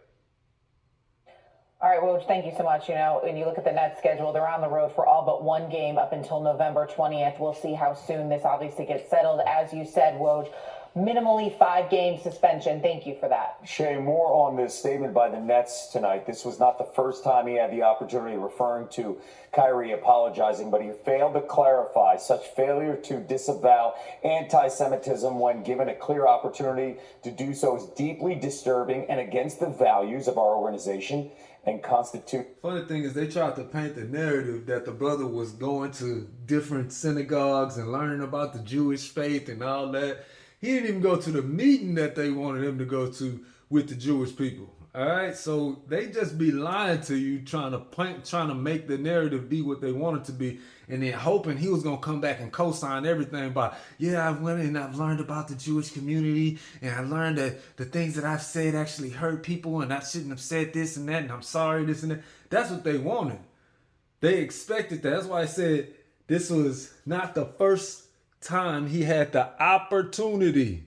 All right, Woj, thank you so much. When you look at the Nets schedule, they're on the road for all but 1 game up until November 20th. We'll see how soon this obviously gets settled. As you said, Woj, minimally 5-game suspension. Thank you for that. Shay, more on this statement by the Nets tonight. This was not the first time he had the opportunity, referring to Kyrie apologizing, but he failed to clarify. Such failure to disavow anti-Semitism when given a clear opportunity to do so is deeply disturbing and against the values of our organization and constitute. Funny thing is, they tried to paint the narrative that the brother was going to different synagogues and learning about the Jewish faith and all that. He didn't even go to the meeting that they wanted him to go to with the Jewish people. All right, so they just be lying to you, trying to make the narrative be what they want it to be, and then hoping he was gonna come back and co-sign everything by, yeah, I went and I've learned about the Jewish community, and I learned that the things that I've said actually hurt people, and I shouldn't have said this and that, and I'm sorry, this and that. That's what they wanted. They expected that. That's why I said this was not the first time he had the opportunity,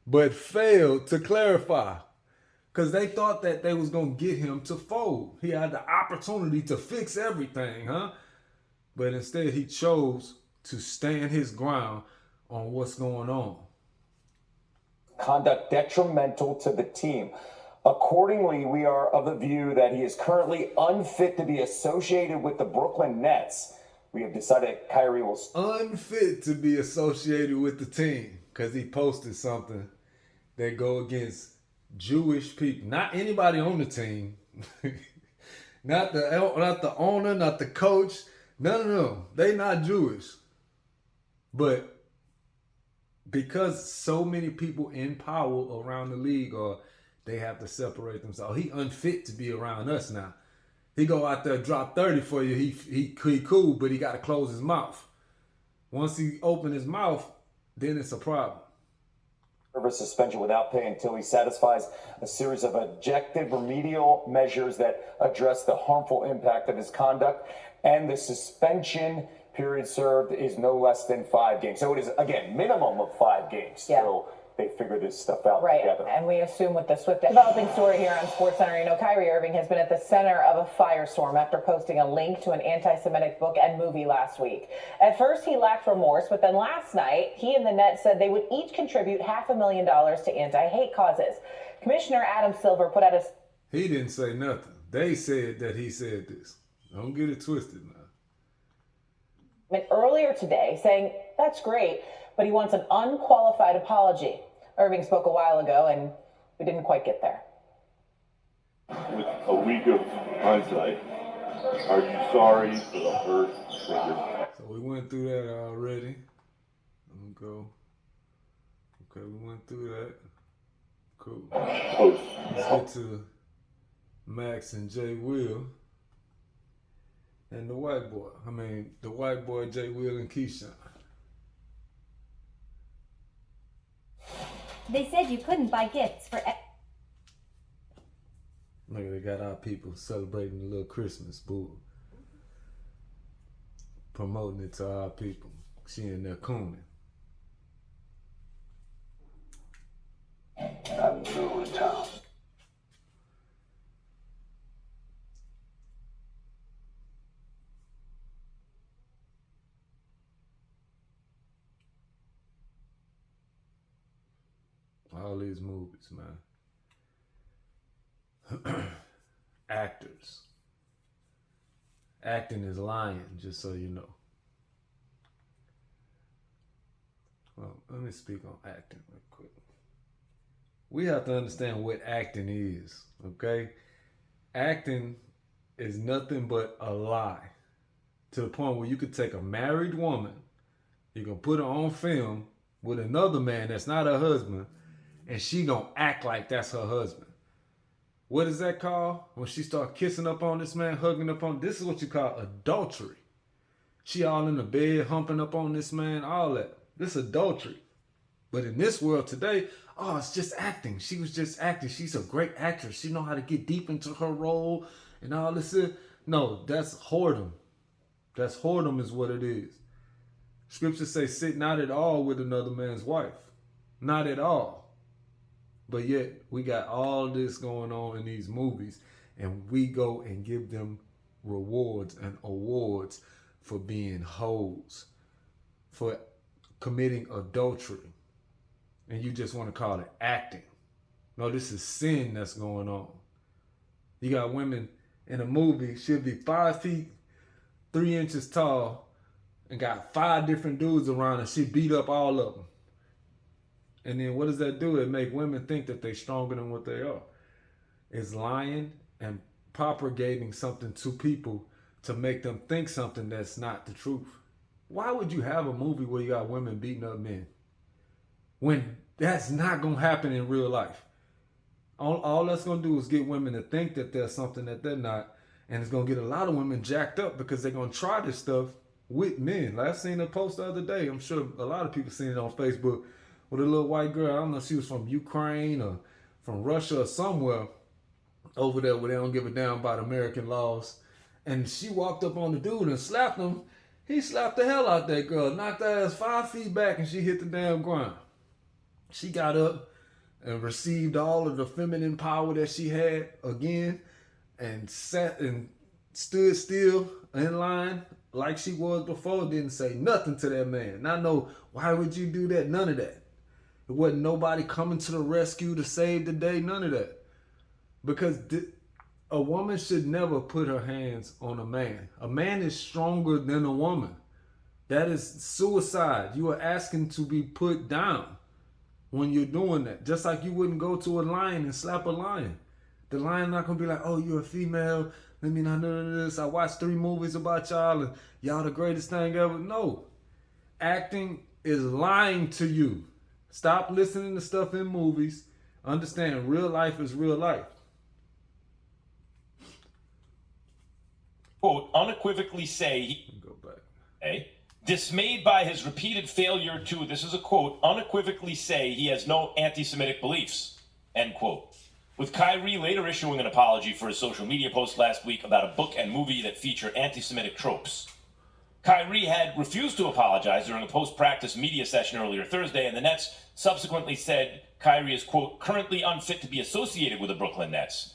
but failed to clarify. Because they thought that they was going to get him to fold. He had the opportunity to fix everything, huh? But instead he chose to stand his ground on what's going on. Conduct detrimental to the team. Accordingly, we are of the view that he is currently unfit to be associated with the Brooklyn Nets. We have decided Kyrie will... Unfit to be associated with the team because he posted something that go against Jewish people, not anybody on the team, not the owner, not the coach, none of them. They not Jewish, but because so many people in power around the league they have to separate themselves. He unfit to be around us now. He go out there drop 30 for you. He cool, but he got to close his mouth. Once he open his mouth, then it's a problem. Suspension without pay until he satisfies a series of objective remedial measures that address the harmful impact of his conduct, and the suspension period served is no less than 5 games. So it is, again, minimum of 5 games till they figure this stuff out together. And we assume with the swift developing story here on SportsCenter, Kyrie Irving has been at the center of a firestorm after posting a link to an anti-Semitic book and movie last week. At first, he lacked remorse, but then last night, he and the Nets said they would each contribute $500,000 to anti-hate causes. Commissioner Adam Silver put out a... He didn't say nothing. They said that he said this. Don't get it twisted now. Earlier today saying, that's great, but he wants an unqualified apology. Irving spoke a while ago, and we didn't quite get there. With a week of hindsight, are you sorry for the hurt that you're... So we went through that already. Let me go. Okay, we went through that. Cool. Let's get to Max and Jay Will. And the white boy. The white boy, Jay Will and Keyshawn. They said you couldn't buy gifts for... Look, they got our people celebrating the little Christmas, boo. Promoting it to our people. She in there cooning. I'm new in town. All these movies, man. Actors. Acting is lying, just so you know. Well, let me speak on acting real quick. We have to understand what acting is, okay? Acting is nothing but a lie. To the point where you could take a married woman, you can put her on film with another man that's not her husband, and she gonna act like that's her husband. What is that called? When she start kissing up on this man, hugging up on, this is what you call adultery. She all in the bed, humping up on this man, all that. This is adultery. But in this world today, oh, it's just acting. She was just acting. She's a great actress. She know how to get deep into her role and all this. No, that's whoredom. That's whoredom is what it is. Scriptures say, sit not at all with another man's wife. Not at all. But yet, we got all this going on in these movies, and we go and give them rewards and awards for being hoes, for committing adultery. And you just want to call it acting. No, this is sin that's going on. You got women in a movie, she'll be 5 feet, 3 inches tall, and got 5 different dudes around her. She beat up all of them. And then what does that do? It make women think that they're stronger than what they are. It's lying and propagating something to people to make them think something that's not the truth. Why would you have a movie where you got women beating up men when that's not going to happen in real life? All that's gonna do is get women to think that they're something that they're not, and it's gonna get a lot of women jacked up because they're gonna try this stuff with men. Like I seen a post the other day. I'm sure a lot of people seen it on Facebook with a little white girl. I don't know if she was from Ukraine or from Russia or somewhere over there where they don't give a damn about American laws. And she walked up on the dude and slapped him. He slapped the hell out that girl, knocked her ass 5 feet back, and she hit the damn ground. She got up and received all of the feminine power that she had again, and sat and stood still in line like she was before. Didn't say nothing to that man. Not no, why would you do that? None of that. It wasn't nobody coming to the rescue to save the day. None of that. Because a woman should never put her hands on a man. A man is stronger than a woman. That is suicide. You are asking to be put down when you're doing that. Just like you wouldn't go to a lion and slap a lion. The lion not going to be like, oh, you're a female. Let me not know this. I watched 3 movies about y'all and y'all the greatest thing ever. No. Acting is lying to you. Stop listening to stuff in movies. Understand real life is real life. Quote, unequivocally say, Go back. hey, dismayed by his repeated failure to, this is a quote, unequivocally say he has no anti-Semitic beliefs, end quote. With Kyrie later issuing an apology for his social media post last week about a book and movie that feature anti-Semitic tropes. Kyrie had refused to apologize during a post-practice media session earlier Thursday, and the Nets subsequently said Kyrie is, quote, currently unfit to be associated with the Brooklyn Nets.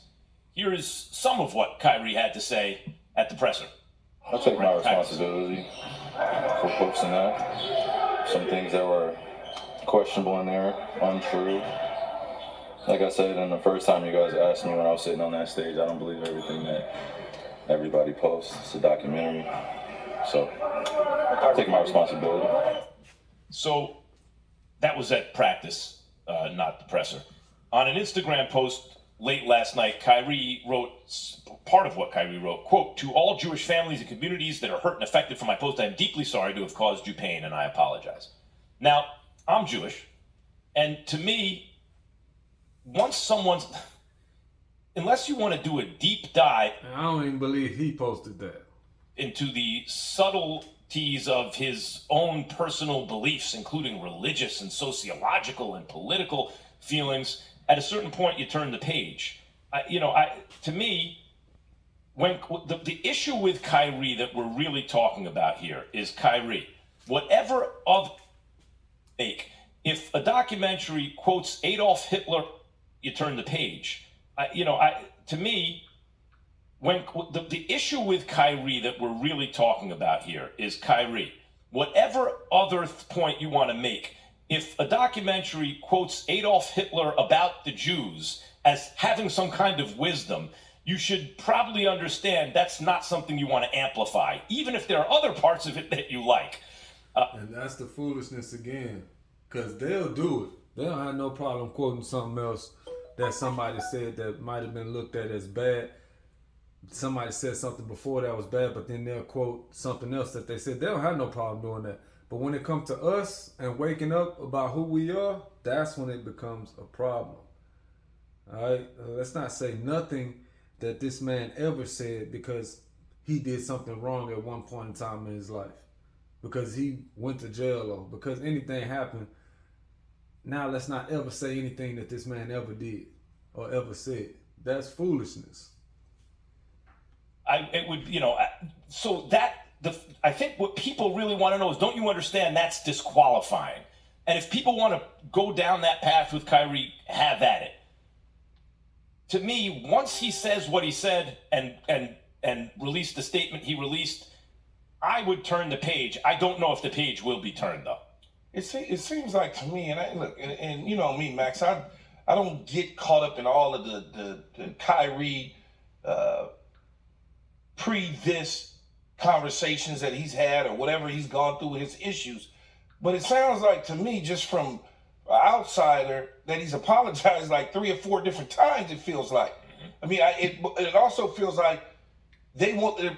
Here is some of what Kyrie had to say at the presser. I take my responsibility for posting that. Some things that were questionable in there, untrue. Like I said, in the first time you guys asked me when I was sitting on that stage, I don't believe everything that everybody posts. It's a documentary. So I take my responsibility. So that was at practice, not the presser. On an Instagram post late last night, Kyrie wrote, part of what Kyrie wrote, quote, to all Jewish families and communities that are hurt and affected from my post, I am deeply sorry to have caused you pain, and I apologize. Now, I'm Jewish, and to me, once someone's, unless you want to do a deep dive, I don't even believe he posted that, into the subtleties of his own personal beliefs, including religious and sociological and political feelings, at a certain point you turn the page. To me, when the issue with Kyrie that we're really talking about here is Kyrie. Whatever of make, if a documentary quotes Adolf Hitler, you turn the page. To me, when the issue with Kyrie that we're really talking about here is Kyrie. Whatever other point you want to make, if a documentary quotes Adolf Hitler about the Jews as having some kind of wisdom, you should probably understand that's not something you want to amplify, even if there are other parts of it that you like. And that's the foolishness again, because they'll do it. They don't have no problem quoting something else that somebody said that might have been looked at as bad. Somebody said something before that was bad, but then they'll quote something else that they said. They don't have no problem doing that. But when it comes to us and waking up about who we are, that's when it becomes a problem. All right? Let's not say nothing that this man ever said because he did something wrong at one point in time in his life. Because he went to jail or because anything happened. Now let's not ever say anything that this man ever did or ever said. That's foolishness. I think what people really want to know is, don't you understand that's disqualifying? And if people want to go down that path with Kyrie, have at it. To me, once he says what he said and released the statement he released, I would turn the page. I don't know if the page will be turned, though. It seems like to me, and you know me, Max, I don't get caught up in all of the Kyrie pre-this conversations that he's had or whatever he's gone through with his issues. But it sounds like to me, just from an outsider, that he's apologized like 3 or 4 different times, it feels like. I mean, it also feels like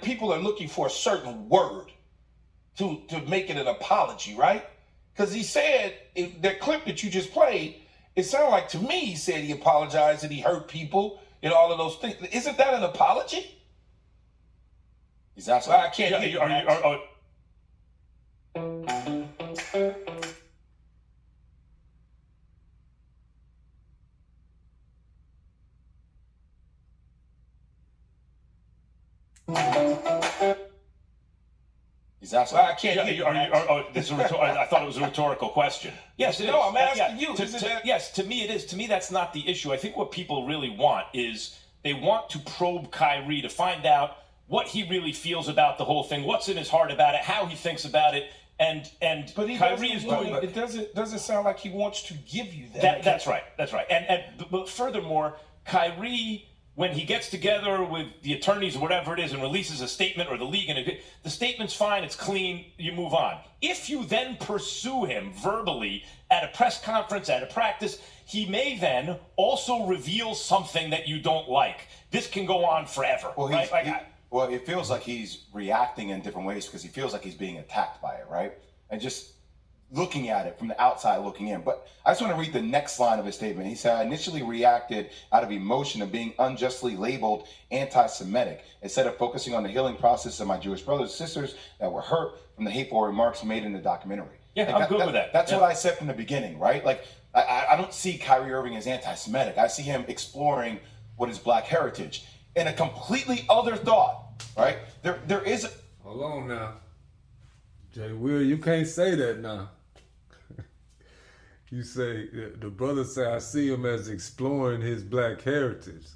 people are looking for a certain word to make it an apology, right? Because he said, that clip that you just played, It sounded like to me he said he apologized and he hurt people and all of those things. Isn't that an apology? He's absolutely. I can't hear you. He's absolutely. I can't hear you. This is I thought it was a rhetorical question. Yes, it is. No, I'm asking Yeah, you. Yes, to me it is. To me, that's not the issue. I think what people really want is they want to probe Kyrie to find out what he really feels about the whole thing, what's in his heart about it, how he thinks about it, and But he Kyrie is doing. it doesn't sound like he wants to give you that. That's right. That's right. But furthermore, Kyrie, when he gets together with the attorneys or whatever it is and releases a statement, or the league, and the statement's fine, it's clean, you move on. If you then pursue him verbally at a press conference, at a practice, he may then also reveal something that you don't like. This can go on forever. Well, right? Well, it feels like he's reacting in different ways because he feels like he's being attacked by it, right? And just looking at it from the outside looking in. But I just want to read the next line of his statement. He said, I initially reacted out of emotion of being unjustly labeled anti-Semitic instead of focusing on the healing process of my Jewish brothers and sisters that were hurt from the hateful remarks made in the documentary. Yeah, I'm good with that. That's what I said from the beginning, right? Like, I don't see Kyrie Irving as anti-Semitic. I see him exploring what is black heritage in a completely other thought, right? There is... Hold on now. Jay Will, you can't say that now. You say, the brother say, I see him as exploring his black heritage.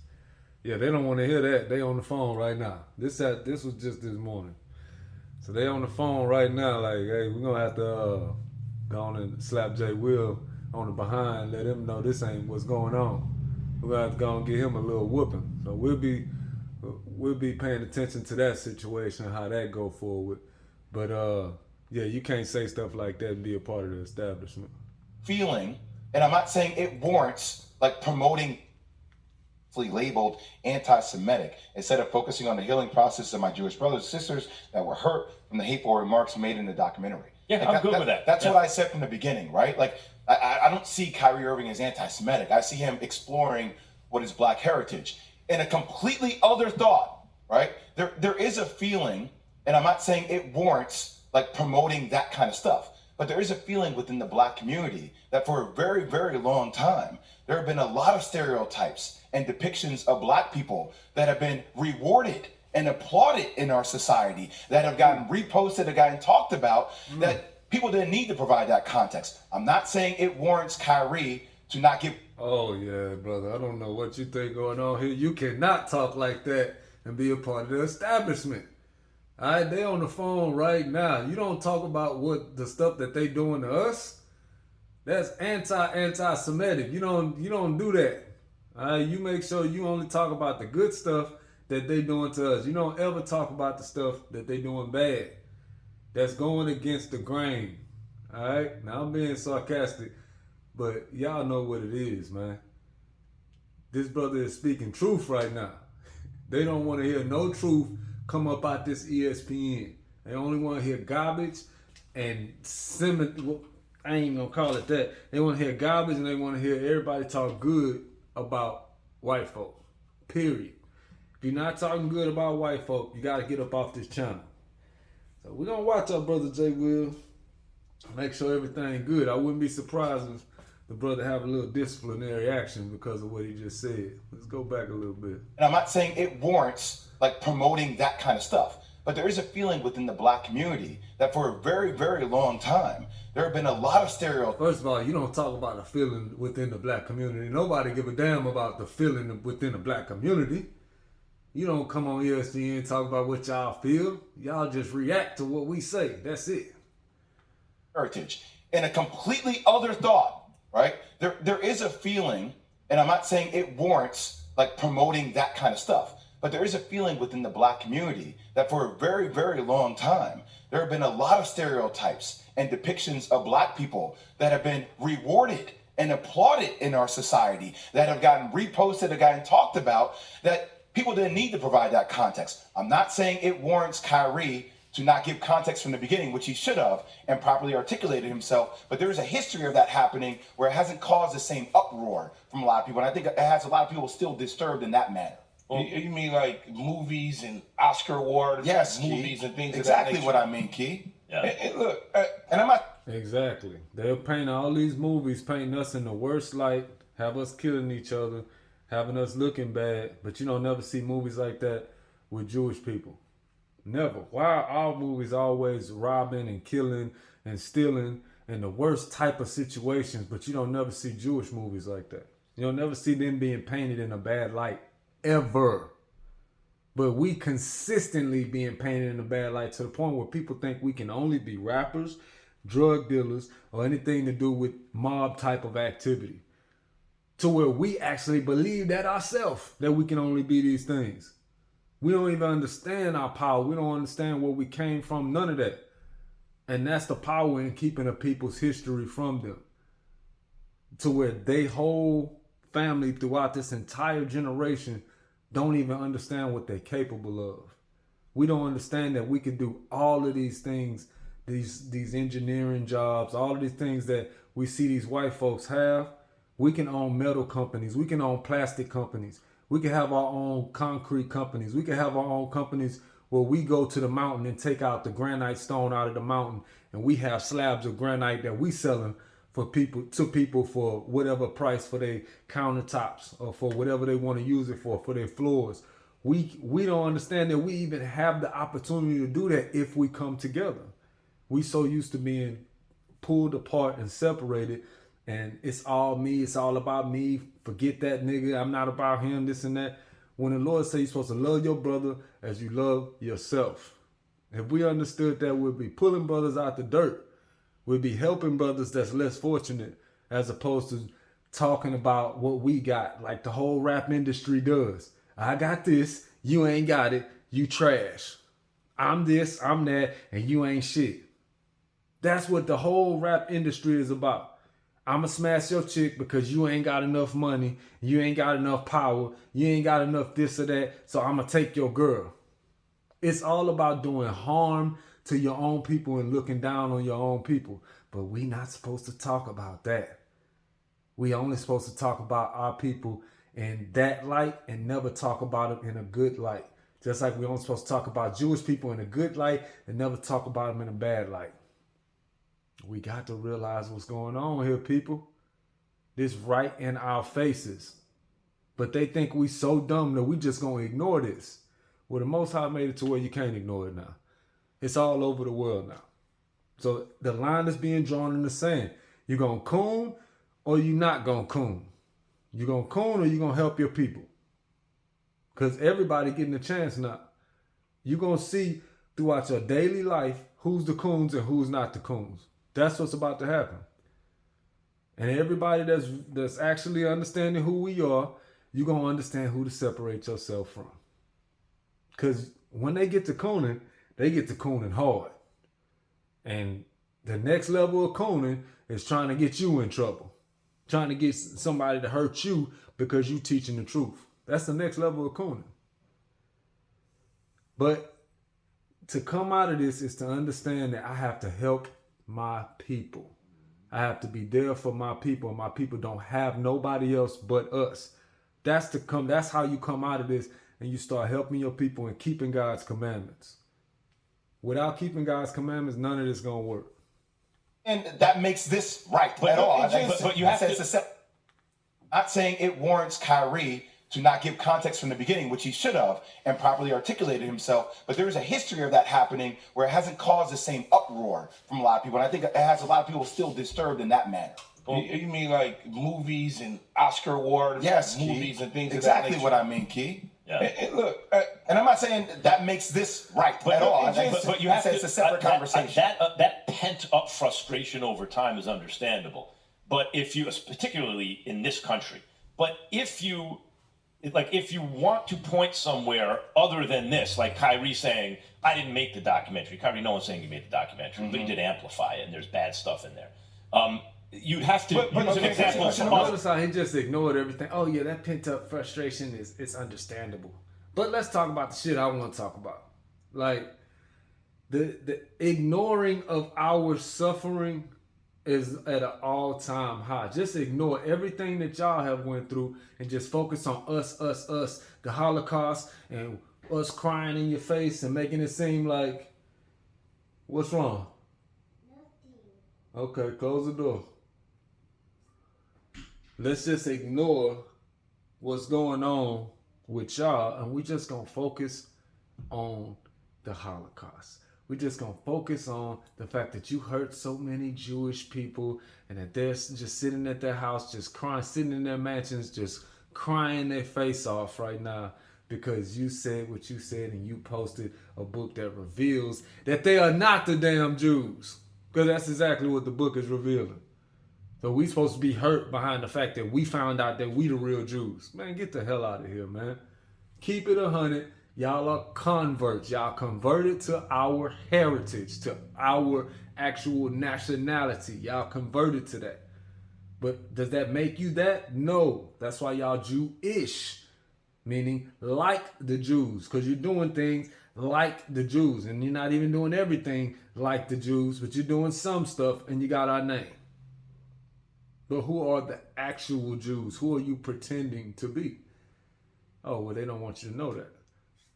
Yeah, they don't want to hear that. They on the phone right now. This was just this morning. So they on the phone right now like, hey, we're going to have to go on and slap Jay Will on the behind, let him know this ain't what's going on. We're going to have to go and get him a little whooping. So we'll be paying attention to that situation, how that go forward. But yeah, you can't say stuff like that and be a part of the establishment. Feeling, and I'm not saying it warrants like promoting labeled anti-Semitic instead of focusing on the healing process of my Jewish brothers and sisters that were hurt from the hateful remarks made in the documentary. Yeah, I'm good with that. That's what I said from the beginning, right? Like, I don't see Kyrie Irving as anti-Semitic. I see him exploring what is black heritage in a completely other thought, right? There is a feeling, and I'm not saying it warrants like promoting that kind of stuff, but there is a feeling within the black community that for a very, very long time, there have been a lot of stereotypes and depictions of black people that have been rewarded and applauded in our society, that have gotten reposted, have gotten talked about, that people didn't need to provide that context. I'm not saying it warrants Kyrie to not give... Oh, yeah, brother. I don't know what you think going on here. You cannot talk like that and be a part of the establishment. All right, they on the phone right now. You don't talk about what the stuff that they doing to us. That's anti-Semitic. You don't do that. All right, you make sure you only talk about the good stuff that they doing to us. You don't ever talk about the stuff that they doing bad. That's going against the grain. All right, now I'm being sarcastic, but y'all know what it is, man. This brother is speaking truth right now. They don't want to hear no truth come up out this ESPN. They only want to hear garbage and I ain't gonna call it that. They want to hear garbage and they want to hear everybody talk good about white folk. Period. If you're not talking good about white folk, you got to get up off this channel. So we're gonna watch our brother Jay Will. Make sure everything good. I wouldn't be surprised if the brother have a little disciplinary action because of what he just said. Let's go back a little bit. And I'm not saying it warrants like promoting that kind of stuff, but there is a feeling within the black community that for a very, very long time, there have been a lot of stereotypes. First of all, you don't talk about the feeling within the black community. Nobody give a damn about the feeling within the black community. You don't come on ESPN and talk about what y'all feel. Y'all just react to what we say. That's it. Heritage. In a completely other thought, right? There is a feeling, and I'm not saying it warrants like promoting that kind of stuff, but there is a feeling within the black community that for a very, very long time, there have been a lot of stereotypes and depictions of black people that have been rewarded and applauded in our society, that have gotten reposted, have gotten talked about, that people didn't need to provide that context. I'm not saying it warrants Kyrie to not give context from the beginning, which he should have, and properly articulated himself. But there is a history of that happening where it hasn't caused the same uproar from a lot of people. And I think it has a lot of people still disturbed in that manner. Well, you mean like movies and Oscar awards, yes, movies Key. and things Exactly of that what nature? I mean, Key. Yeah. And look, and I'm not. Exactly. They're painting all these movies, painting us in the worst light, have us killing each other, having us looking bad. But you don't never see movies like that with Jewish people. Never. Why are our movies always robbing and killing and stealing in the worst type of situations, but you don't never see Jewish movies like that? You don't never see them being painted in a bad light, ever. But we consistently being painted in a bad light to the point where people think we can only be rappers, drug dealers, or anything to do with mob type of activity. To where we actually believe that ourselves, that we can only be these things. We don't even understand our power. We don't understand where we came from, none of that. And that's the power in keeping a people's history from them. To where they whole family throughout this entire generation don't even understand what they're capable of. We don't understand that we can do all of these things, these engineering jobs, all of these things that we see these white folks have. We can own metal companies. We can own plastic companies. We can have our own concrete companies. We can have our own companies where we go to the mountain and take out the granite stone out of the mountain, and we have slabs of granite that we selling for people for whatever price for their countertops or for whatever they want to use it for their floors. We don't understand that we even have the opportunity to do that if we come together. We so used to being pulled apart and separated, and it's all me, it's all about me. Forget that nigga, I'm not about him, this and that. When the Lord says you're supposed to love your brother as you love yourself. If we understood that, we'd be pulling brothers out the dirt. We'd be helping brothers that's less fortunate, as opposed to talking about what we got, like the whole rap industry does. I got this, you ain't got it, you trash. I'm this, I'm that, and you ain't shit. That's what the whole rap industry is about. I'ma smash your chick because you ain't got enough money, you ain't got enough power, you ain't got enough this or that, so I'ma take your girl. It's all about doing harm to your own people and looking down on your own people. But we not supposed to talk about that. We only supposed to talk about our people in that light and never talk about them in a good light. Just like we only supposed to talk about Jewish people in a good light and never talk about them in a bad light. We got to realize what's going on here, people. This right in our faces. But they think we so dumb that we just gonna ignore this. Well, the Most High made it to where you can't ignore it now. It's all over the world now. So the line is being drawn in the sand. You gonna coon or you not gonna coon? You gonna coon or you gonna help your people? Because everybody getting a chance now. You gonna see throughout your daily life who's the coons and who's not the coons. That's what's about to happen. And everybody that's actually understanding who we are, you're going to understand who to separate yourself from. Because when they get to cooning, they get to cooning hard. And the next level of cooning is trying to get you in trouble. Trying to get somebody to hurt you because you teaching the truth. That's the next level of cooning. But to come out of this is to understand that I have to help my people. I have to be there for my people, and my people don't have nobody else but us. That's how you come out of this and you start helping your people and keeping God's commandments. Without keeping God's commandments, none of this is gonna work. And that makes this right at all. But you have to. Not saying it warrants Kyrie to not give context from the beginning, which he should have, and properly articulated himself. But there is a history of that happening where it hasn't caused the same uproar from a lot of people. And I think it has a lot of people still disturbed in that manner. You mean like movies and Oscar awards, yes, movies Key. and things exactly of that nature? what I mean, Key. Yeah. And look, and I'm not saying that makes this right at all. But you have to. It's a separate conversation. That pent-up frustration over time is understandable. But if you, particularly in this country, but if you want to point somewhere other than this, like Kyrie saying, I didn't make the documentary. Kyrie, no one's saying you made the documentary, but you did amplify it, and there's bad stuff in there. You'd have to use an example. Notice how he just ignored everything. Oh yeah, that pent-up frustration it's understandable. But let's talk about the shit I want to talk about. Like, The ignoring of our suffering is at an all-time high. Just ignore everything that y'all have went through and just focus on us, the Holocaust, and us crying in your face and making it seem like, what's wrong? Nothing. Okay, close the door. Let's just ignore what's going on with y'all, and we just gonna focus on the Holocaust. We're just going to focus on the fact that you hurt so many Jewish people and that they're just sitting at their house, just crying, sitting in their mansions, just crying their face off right now because you said what you said and you posted a book that reveals that they are not the damn Jews. Because that's exactly what the book is revealing. So we supposed to be hurt behind the fact that we found out that we the real Jews. Man, get the hell out of here, man. Keep it 100. Y'all are converts. Y'all converted to our heritage, to our actual nationality. Y'all converted to that. But does that make you that? No. That's why y'all Jewish, meaning like the Jews, because you're doing things like the Jews, and you're not even doing everything like the Jews, but you're doing some stuff, and you got our name. But who are the actual Jews? Who are you pretending to be? Oh, well, they don't want you to know that.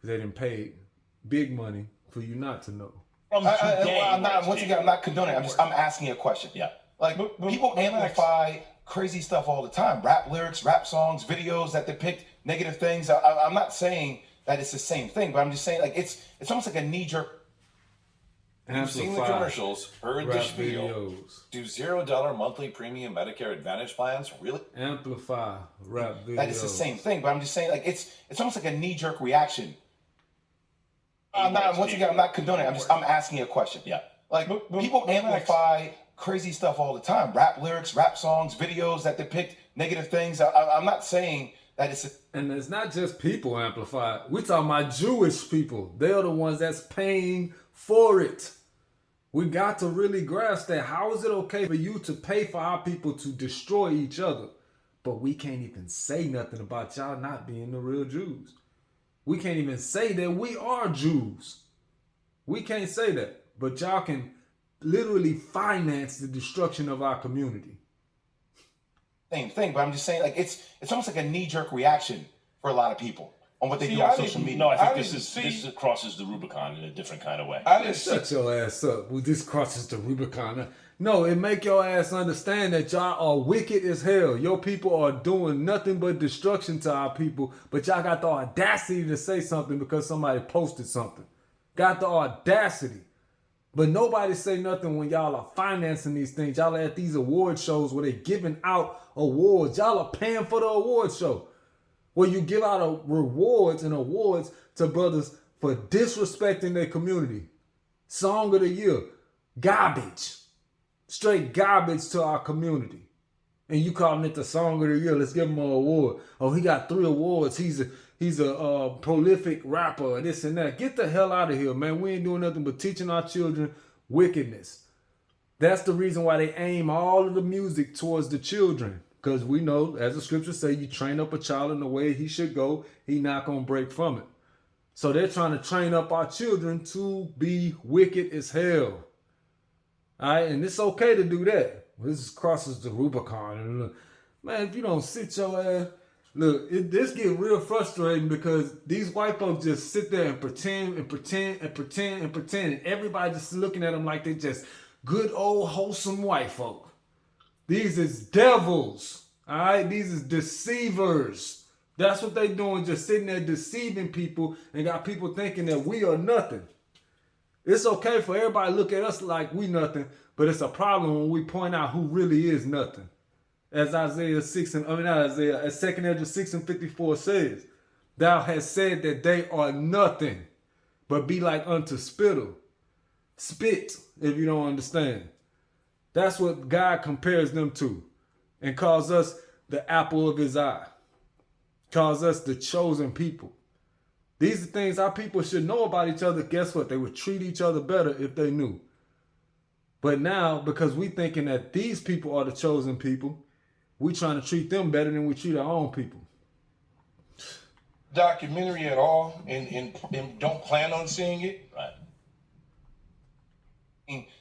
They didn't pay big money for you not to know. I'm not condoning it. I'm asking a question. Yeah. Like, people amplify crazy stuff all the time. Rap lyrics, rap songs, videos that depict negative things. I'm not saying that it's the same thing, but I'm just saying, like, it's almost like a knee-jerk. You've seen the commercials, heard the spiel. Do $0 monthly premium Medicare Advantage plans really amplify rap videos? That is the same thing, but I'm just saying, like, it's almost like a knee-jerk reaction. I'm not condoning it. I'm asking a question. Yeah. Like, people amplify crazy stuff all the time. Rap lyrics, rap songs, videos that depict negative things. I'm not saying that it's... And it's not just people amplify. We're talking about Jewish people. They're the ones that's paying for it. We got to really grasp that. How is it okay for you to pay for our people to destroy each other? But we can't even say nothing about y'all not being the real Jews. We can't even say that we are Jews. We can't say that. But y'all can literally finance the destruction of our community. Same thing, but I'm just saying, like, it's almost like a knee-jerk reaction for a lot of people on what they do on social media. No, I think this crosses the Rubicon in a different kind of way. Shut your ass up. Well, this crosses the Rubicon. No, it make your ass understand that y'all are wicked as hell. Your people are doing nothing but destruction to our people, but y'all got the audacity to say something because somebody posted something. Got the audacity. But nobody say nothing when y'all are financing these things. Y'all are at these award shows where they giving out awards. Y'all are paying for the award show. Where you give out rewards and awards to brothers for disrespecting their community. Song of the year. Garbage. Straight garbage to our community. And you calling it the song of the year. Let's give him an award. Oh, he got 3 awards. He's a prolific rapper, this and that. Get the hell out of here, man. We ain't doing nothing but teaching our children wickedness. That's the reason why they aim all of the music towards the children. Because we know, as the scriptures say, you train up a child in the way he should go, he not going to break from it. So they're trying to train up our children to be wicked as hell. All right, and it's okay to do that. This crosses the Rubicon. Man, if you don't sit your ass... Look, this get real frustrating because these white folks just sit there and pretend and pretend and pretend and pretend. And everybody just looking at them like they just good old wholesome white folk. These is devils, all right? These is deceivers. That's what they doing, just sitting there deceiving people and got people thinking that we are nothing. It's okay for everybody to look at us like we nothing, but it's a problem when we point out who really is nothing. As as 2 Ezra 6 and 54 says, thou hast said that they are nothing, but be like unto spittle. Spit, if you don't understand. That's what God compares them to and calls us the apple of his eye. Calls us the chosen people. These are things our people should know about each other. Guess what? They would treat each other better if they knew. But now, because we thinking that these people are the chosen people, we trying to treat them better than we treat our own people. Documentary at all and don't plan on seeing it? Right.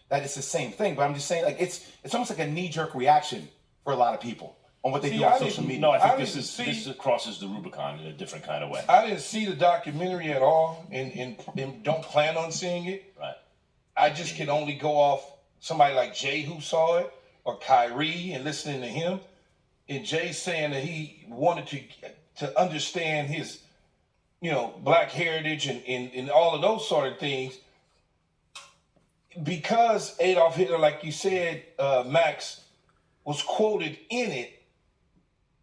that it's the same thing, but I'm just saying, like, it's almost like a knee-jerk reaction for a lot lot of people on what they do on social media. No, I think this crosses the Rubicon in a different kind of way. I didn't see the documentary at all, and don't plan on seeing it. Right. I just can only go off somebody like Jay who saw it, or Kyrie and listening to him, and Jay saying that he wanted to understand his, black heritage and all of those sort of things. Because Adolf Hitler, like you said, Max, was quoted in it,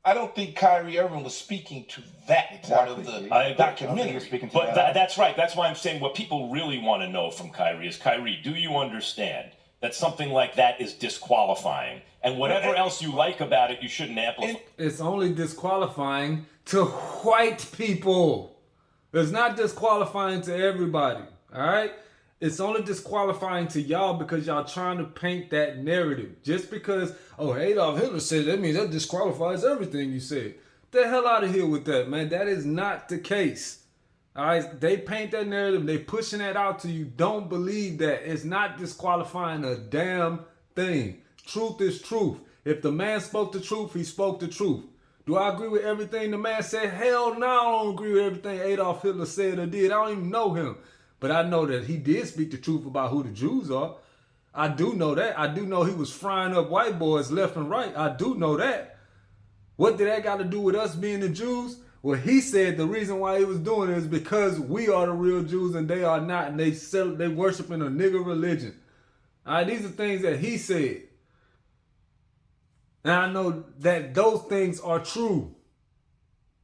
I don't think Kyrie Irving was speaking to that part of the documentary. But that's right. That's why I'm saying what people really want to know from Kyrie is, Kyrie, do you understand that something like that is disqualifying? And whatever else you like about it, you shouldn't amplify. It's only disqualifying to white people. It's not disqualifying to everybody, all right? It's only disqualifying to y'all because y'all trying to paint that narrative. Just because, Adolf Hitler said that means that disqualifies everything you said. The hell out of here with that, man. That is not the case. All right, they paint that narrative. They pushing that out to you. Don't believe that. It's not disqualifying a damn thing. Truth is truth. If the man spoke the truth, he spoke the truth. Do I agree with everything the man said? Hell no, I don't agree with everything Adolf Hitler said or did. I don't even know him. But I know that he did speak the truth about who the Jews are. I do know that. I do know he was frying up white boys left and right. I do know that. What did that got to do with us being the Jews? Well, he said the reason why he was doing it is because we are the real Jews and they are not. And they worshiping a nigger religion. All right, these are things that he said. And I know that those things are true.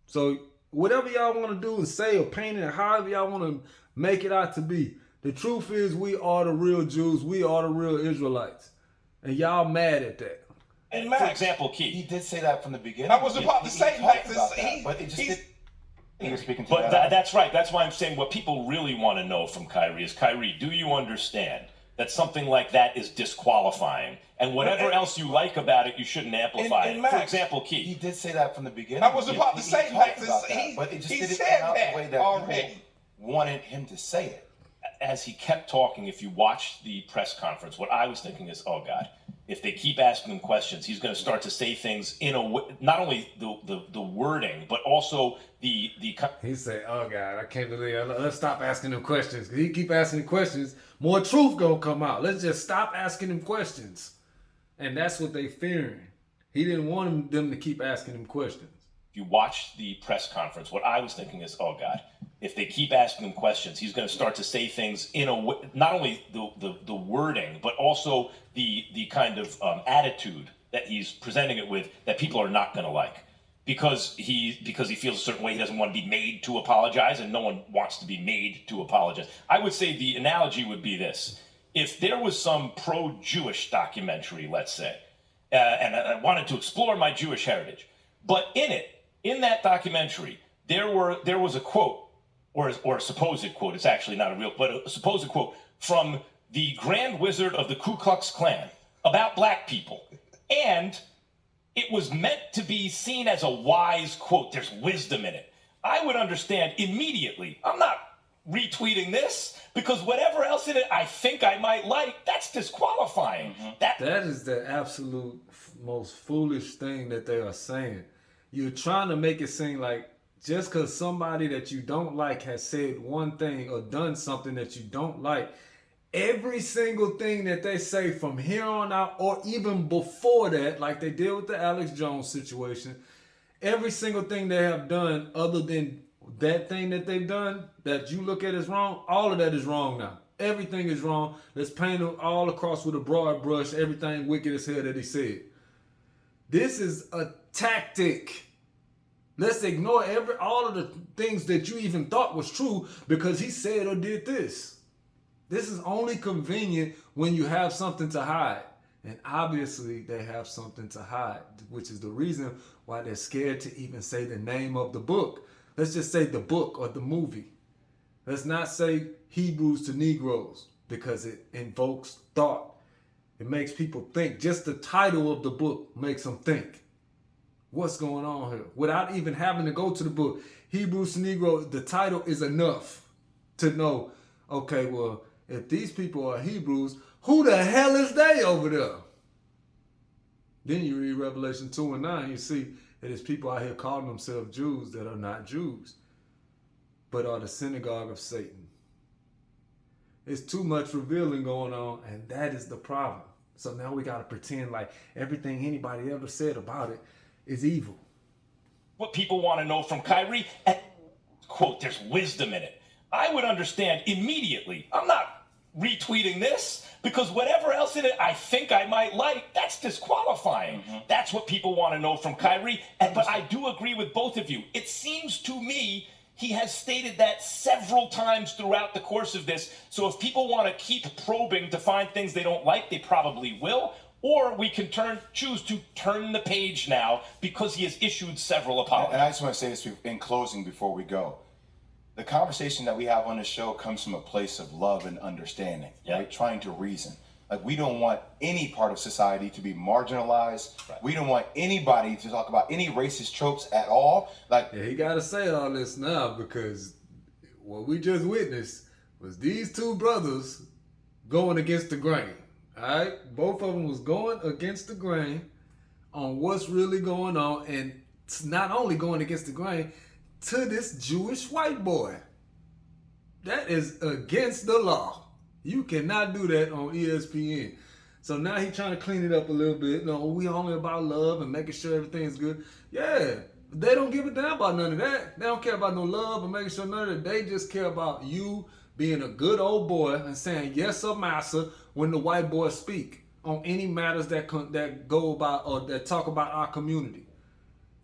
So whatever y'all want to do and say or paint it, however y'all want to make it out to be, the truth is we are the real Jews. We are the real Israelites. And y'all mad at that. And Max, for example, Keith, he did say that from the beginning. I was about to say, Max, but it just he was speaking to but that's right. That's why I'm saying what people really want to know from Kyrie is, Kyrie, do you understand that something like that is disqualifying? And whatever else you like about it, you shouldn't amplify. And Max, for example, Keith, he did say that from the beginning. I was about to say, Max, but it just he didn't said come out that the way that already. Wanted him to say it. As he kept talking, if you watch the press conference, what I was thinking is, oh God, if they keep asking him questions, he's going to start to say things in a way, not only the wording, but also the. He said, oh God, I can't believe it. Let's stop asking him questions. He keep asking him questions, more truth gonna come out. Let's just stop asking him questions. And that's what they fearing. He didn't want them to keep asking him questions. If you watch the press conference, what I was thinking is, oh God, if they keep asking him questions, he's going to start to say things in a way, not only the wording, but also the kind of attitude that he's presenting it with that people are not going to like. Because he feels a certain way, he doesn't want to be made to apologize, and no one wants to be made to apologize. I would say the analogy would be this. If there was some pro-Jewish documentary, let's say, and I wanted to explore my Jewish heritage, but in that documentary, there was a quote, or a supposed quote, it's actually not a real, but a supposed quote from the Grand Wizard of the Ku Klux Klan about black people. And it was meant to be seen as a wise quote. There's wisdom in it. I would understand immediately. I'm not retweeting this because whatever else in it I think I might like, that's disqualifying. Mm-hmm. That is the absolute most foolish thing that they are saying. You're trying to make it seem like just because somebody that you don't like has said one thing or done something that you don't like, every single thing that they say from here on out, or even before that, like they did with the Alex Jones situation, every single thing they have done other than that thing that they've done that you look at as wrong, all of that is wrong now. Everything is wrong. Let's paint it all across with a broad brush, everything wicked as hell that he said. This is a tactic. Let's ignore all of the things that you even thought was true because he said or did this. This is only convenient when you have something to hide. And obviously they have something to hide, which is the reason why they're scared to even say the name of the book. Let's just say the book or the movie. Let's not say Hebrews to Negroes because it invokes thought. It makes people think. Just the title of the book makes them think. What's going on here? Without even having to go to the book. Hebrews to Negro, the title is enough to know, okay, well, if these people are Hebrews, Who the hell is they over there? Then you read Revelation 2 and 9, you see that there's people out here calling themselves Jews that are not Jews, but are the synagogue of Satan. It's too much revealing going on, and that is the problem. So now we got to pretend like everything anybody ever said about it is evil. What people want to know from Kyrie, and quote, there's wisdom in it. I would understand immediately. I'm not retweeting this because whatever else in it I think I might like, that's disqualifying. That's what people want to know from Kyrie. But I do agree with both of you. It seems to me he has stated that several times throughout the course of this. So if people want to keep probing to find things they don't like, they probably will. Or we can choose to turn the page now because he has issued several apologies. And I just want to say this in closing before we go. The conversation that we have on the show comes from a place of love and understanding, right? Trying to reason. Like, we don't want any part of society to be marginalized. Right. We don't want anybody to talk about any racist tropes at all. Like, he got to say all this now because what we just witnessed was these two brothers going against the grain. All right, both of them was going against the grain on what's really going on, and it's not only going against the grain to this Jewish white boy. That is against the law. You cannot do that on ESPN. So now he's trying to clean it up a little bit. No, we only about love and making sure everything's good. Yeah, they don't give a damn about none of that. They don't care about no love and making sure none of that. They just care about you being a good old boy and saying yes sir, massa when the white boys speak on any matters that go about or that talk about our community.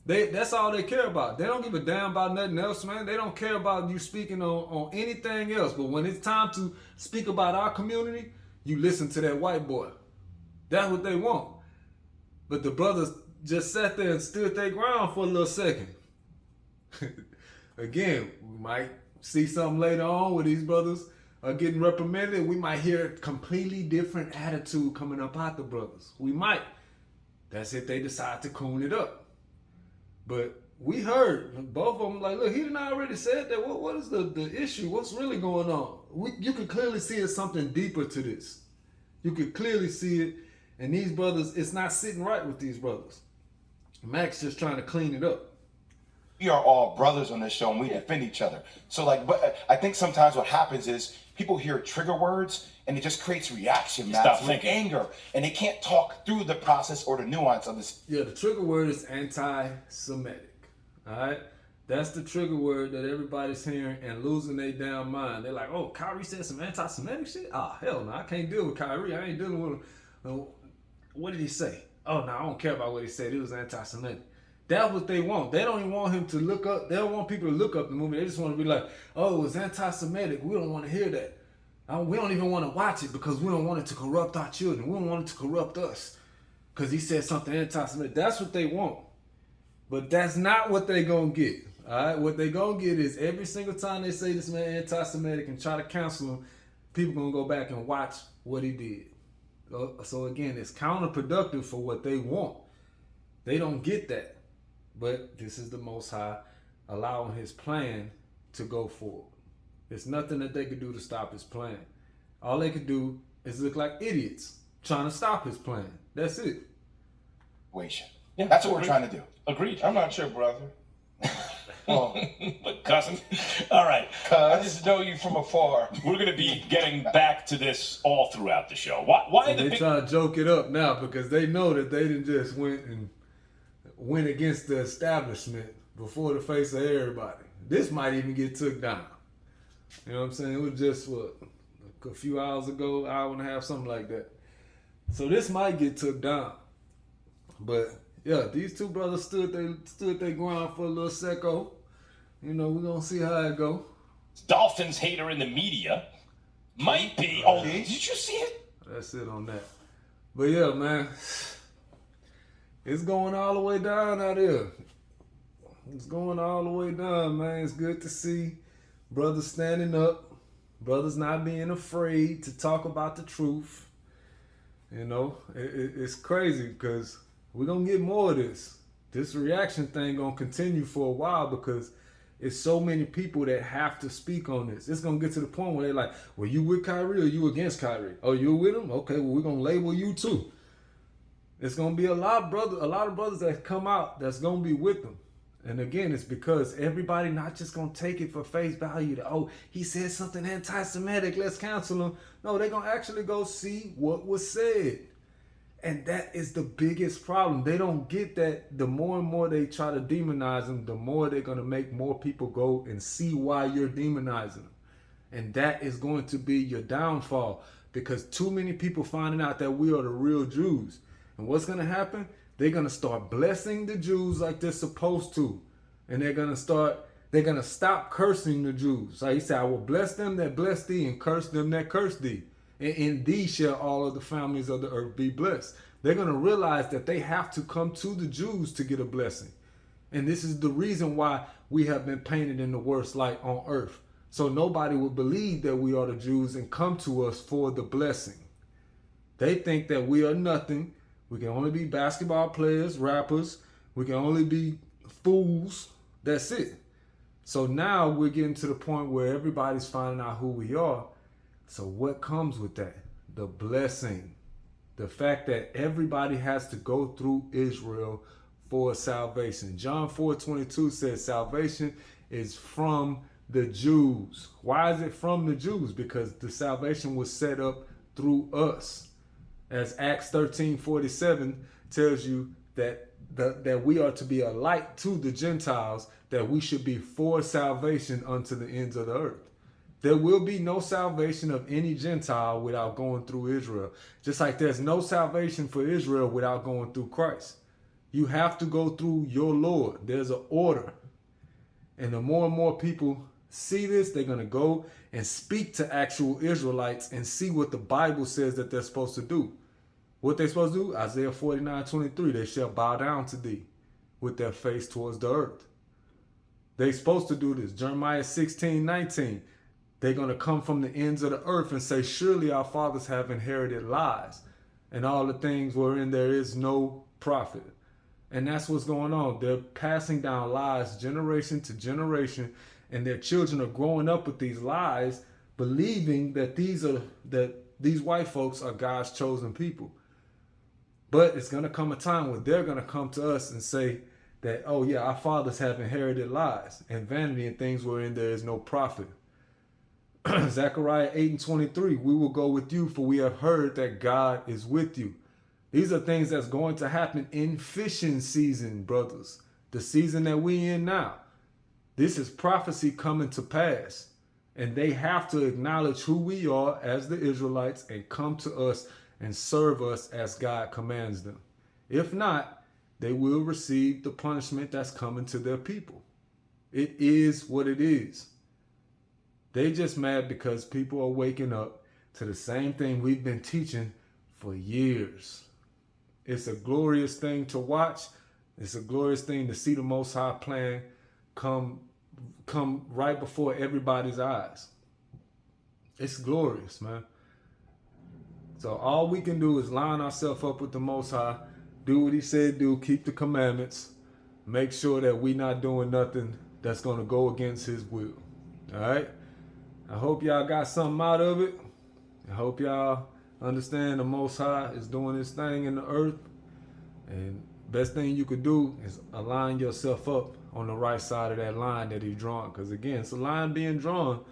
That's all they care about. They don't give a damn about nothing else, man. They don't care about you speaking on anything else. But when it's time to speak about our community, you listen to that white boy. That's what they want. But the brothers just sat there and stood their ground for a little second. Again, we might see something later on where these brothers are getting reprimanded. We might hear a completely different attitude coming up out the brothers. We might. That's if they decide to coon it up. But we heard both of them like, look, he didn't already said that. What is the issue? What's really going on? You can clearly see it's something deeper to this. You can clearly see it. And these brothers, it's not sitting right with these brothers. Mac's just trying to clean it up. We are all brothers on this show and we defend each other. So but I think sometimes what happens is people hear trigger words and it just creates reaction, with anger, and they can't talk through the process or the nuance of this. Yeah, the trigger word is anti-Semitic. All right, that's the trigger word that everybody's hearing and losing their damn mind. They're like, "Oh, Kyrie said some anti-Semitic shit. Oh, hell no, I can't deal with Kyrie. I ain't dealing with him. What did he say? Oh no, I don't care about what he said. It was anti-Semitic." That's what they want. They don't even want him to look up. They don't want people to look up the movie. They just want to be like, "Oh, it was anti-Semitic. We don't want to hear that. We don't even want to watch it because we don't want it to corrupt our children. We don't want it to corrupt us because he said something anti-Semitic." That's what they want. But that's not what they going to get. All right? What they going to get is every single time they say this man anti-Semitic and try to cancel him, people going to go back and watch what he did. So again, it's counterproductive for what they want. They don't get that. But this is the Most High allowing his plan to go forward. There's nothing that they could do to stop his plan. All they could do is look like idiots trying to stop his plan. That's it. Yeah, that's what we're trying to do. Agreed. I'm not your brother. But cousin. All right. I just know you from afar. We're going to be getting back to this all throughout the show. Why so they try to joke it up now because they know that they didn't just went against the establishment before the face of everybody. This might even get took down. You know what I'm saying? It was just, a few hours ago, hour and a half, something like that. So this might get took down. But, yeah, these two brothers stood their ground for a little second. You know, we're going to see how it go. Dolphins hater in the media might be. Oh, did you see it? That's it on that. But, yeah, man, it's going all the way down out here. It's going all the way down, man. It's good to see brothers standing up, brothers not being afraid to talk about the truth. You know, it's crazy because we're going to get more of this. This reaction thing going to continue for a while because It's so many people that have to speak on this. It's gonna get to the point where they're like, well, you with Kyrie or you against Kyrie? Oh, you with him? Okay, well, we're gonna label you too. It's gonna be a lot of brothers that come out that's gonna be with them. And again, it's because everybody not just gonna take it for face value that, oh, he said something anti-Semitic, let's cancel him. No, they're gonna actually go see what was said. And that is the biggest problem. They don't get that the more and more they try to demonize them, the more they're gonna make more people go and see why you're demonizing them. And that is going to be your downfall, because too many people finding out that we are the real Jews. And what's gonna happen? They're gonna start blessing the Jews like they're supposed to. And they're gonna stop cursing the Jews. Like he said, I will bless them that bless thee and curse them that curse thee. And in thee shall all of the families of the earth be blessed. They're gonna realize that they have to come to the Jews to get a blessing. And this is the reason why we have been painted in the worst light on earth. So nobody will believe that we are the Jews and come to us for the blessing. They think that we are nothing. We can only be basketball players, rappers. We can only be fools. That's it. So now we're getting to the point where everybody's finding out who we are. So what comes with that? The blessing. The fact that everybody has to go through Israel for salvation. John 4:22 says salvation is from the Jews. Why is it from the Jews? Because the salvation was set up through us. As Acts 13:47 tells you that we are to be a light to the Gentiles, that we should be for salvation unto the ends of the earth. There will be no salvation of any Gentile without going through Israel. Just like there's no salvation for Israel without going through Christ. You have to go through your Lord. There's an order. And the more and more people see this, they're going to go and speak to actual Israelites and see what the Bible says that they're supposed to do. What they're supposed to do? Isaiah 49:23, they shall bow down to thee with their face towards the earth. They're supposed to do this. Jeremiah 16:19, they're going to come from the ends of the earth and say, surely our fathers have inherited lies, and all the things wherein there is no profit. And that's what's going on. They're passing down lies generation to generation, and their children are growing up with these lies, believing that these white folks are God's chosen people. But it's going to come a time when they're going to come to us and say that, oh yeah, our fathers have inherited lies and vanity and things wherein there is no profit. Zechariah 8:23, we will go with you, for we have heard that God is with you. These are things that's going to happen in fishing season, brothers. The season that we in now. This is prophecy coming to pass. And they have to acknowledge who we are as the Israelites and come to us and serve us as God commands them. If not, they will receive the punishment that's coming to their people. It is what it is. They just mad because people are waking up to the same thing we've been teaching for years. It's a glorious thing to watch. It's a glorious thing to see the Most High plan come right before everybody's eyes. It's glorious, man. So all we can do is line ourselves up with the Most High, do what he said do, keep the commandments, make sure that we're not doing nothing that's going to go against his will. All right? I hope y'all got something out of it. I hope y'all understand the Most High is doing his thing in the earth. And best thing you could do is align yourself up on the right side of that line that he's drawn. Because again, it's a line being drawn.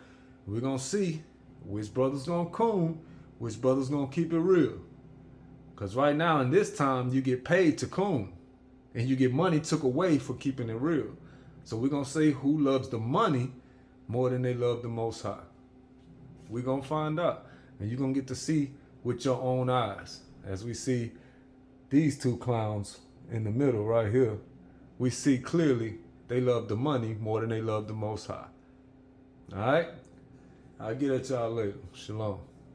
We're going to see which brother's going to coon, which brother's going to keep it real. Because right now in this time, you get paid to coon. And you get money took away for keeping it real. So we're going to say who loves the money more than they love the Most High. We're going to find out. And you're going to get to see with your own eyes. As we see these two clowns in the middle right here, we see clearly they love the money more than they love the Most High. All right? I'll get at y'all later. Shalom.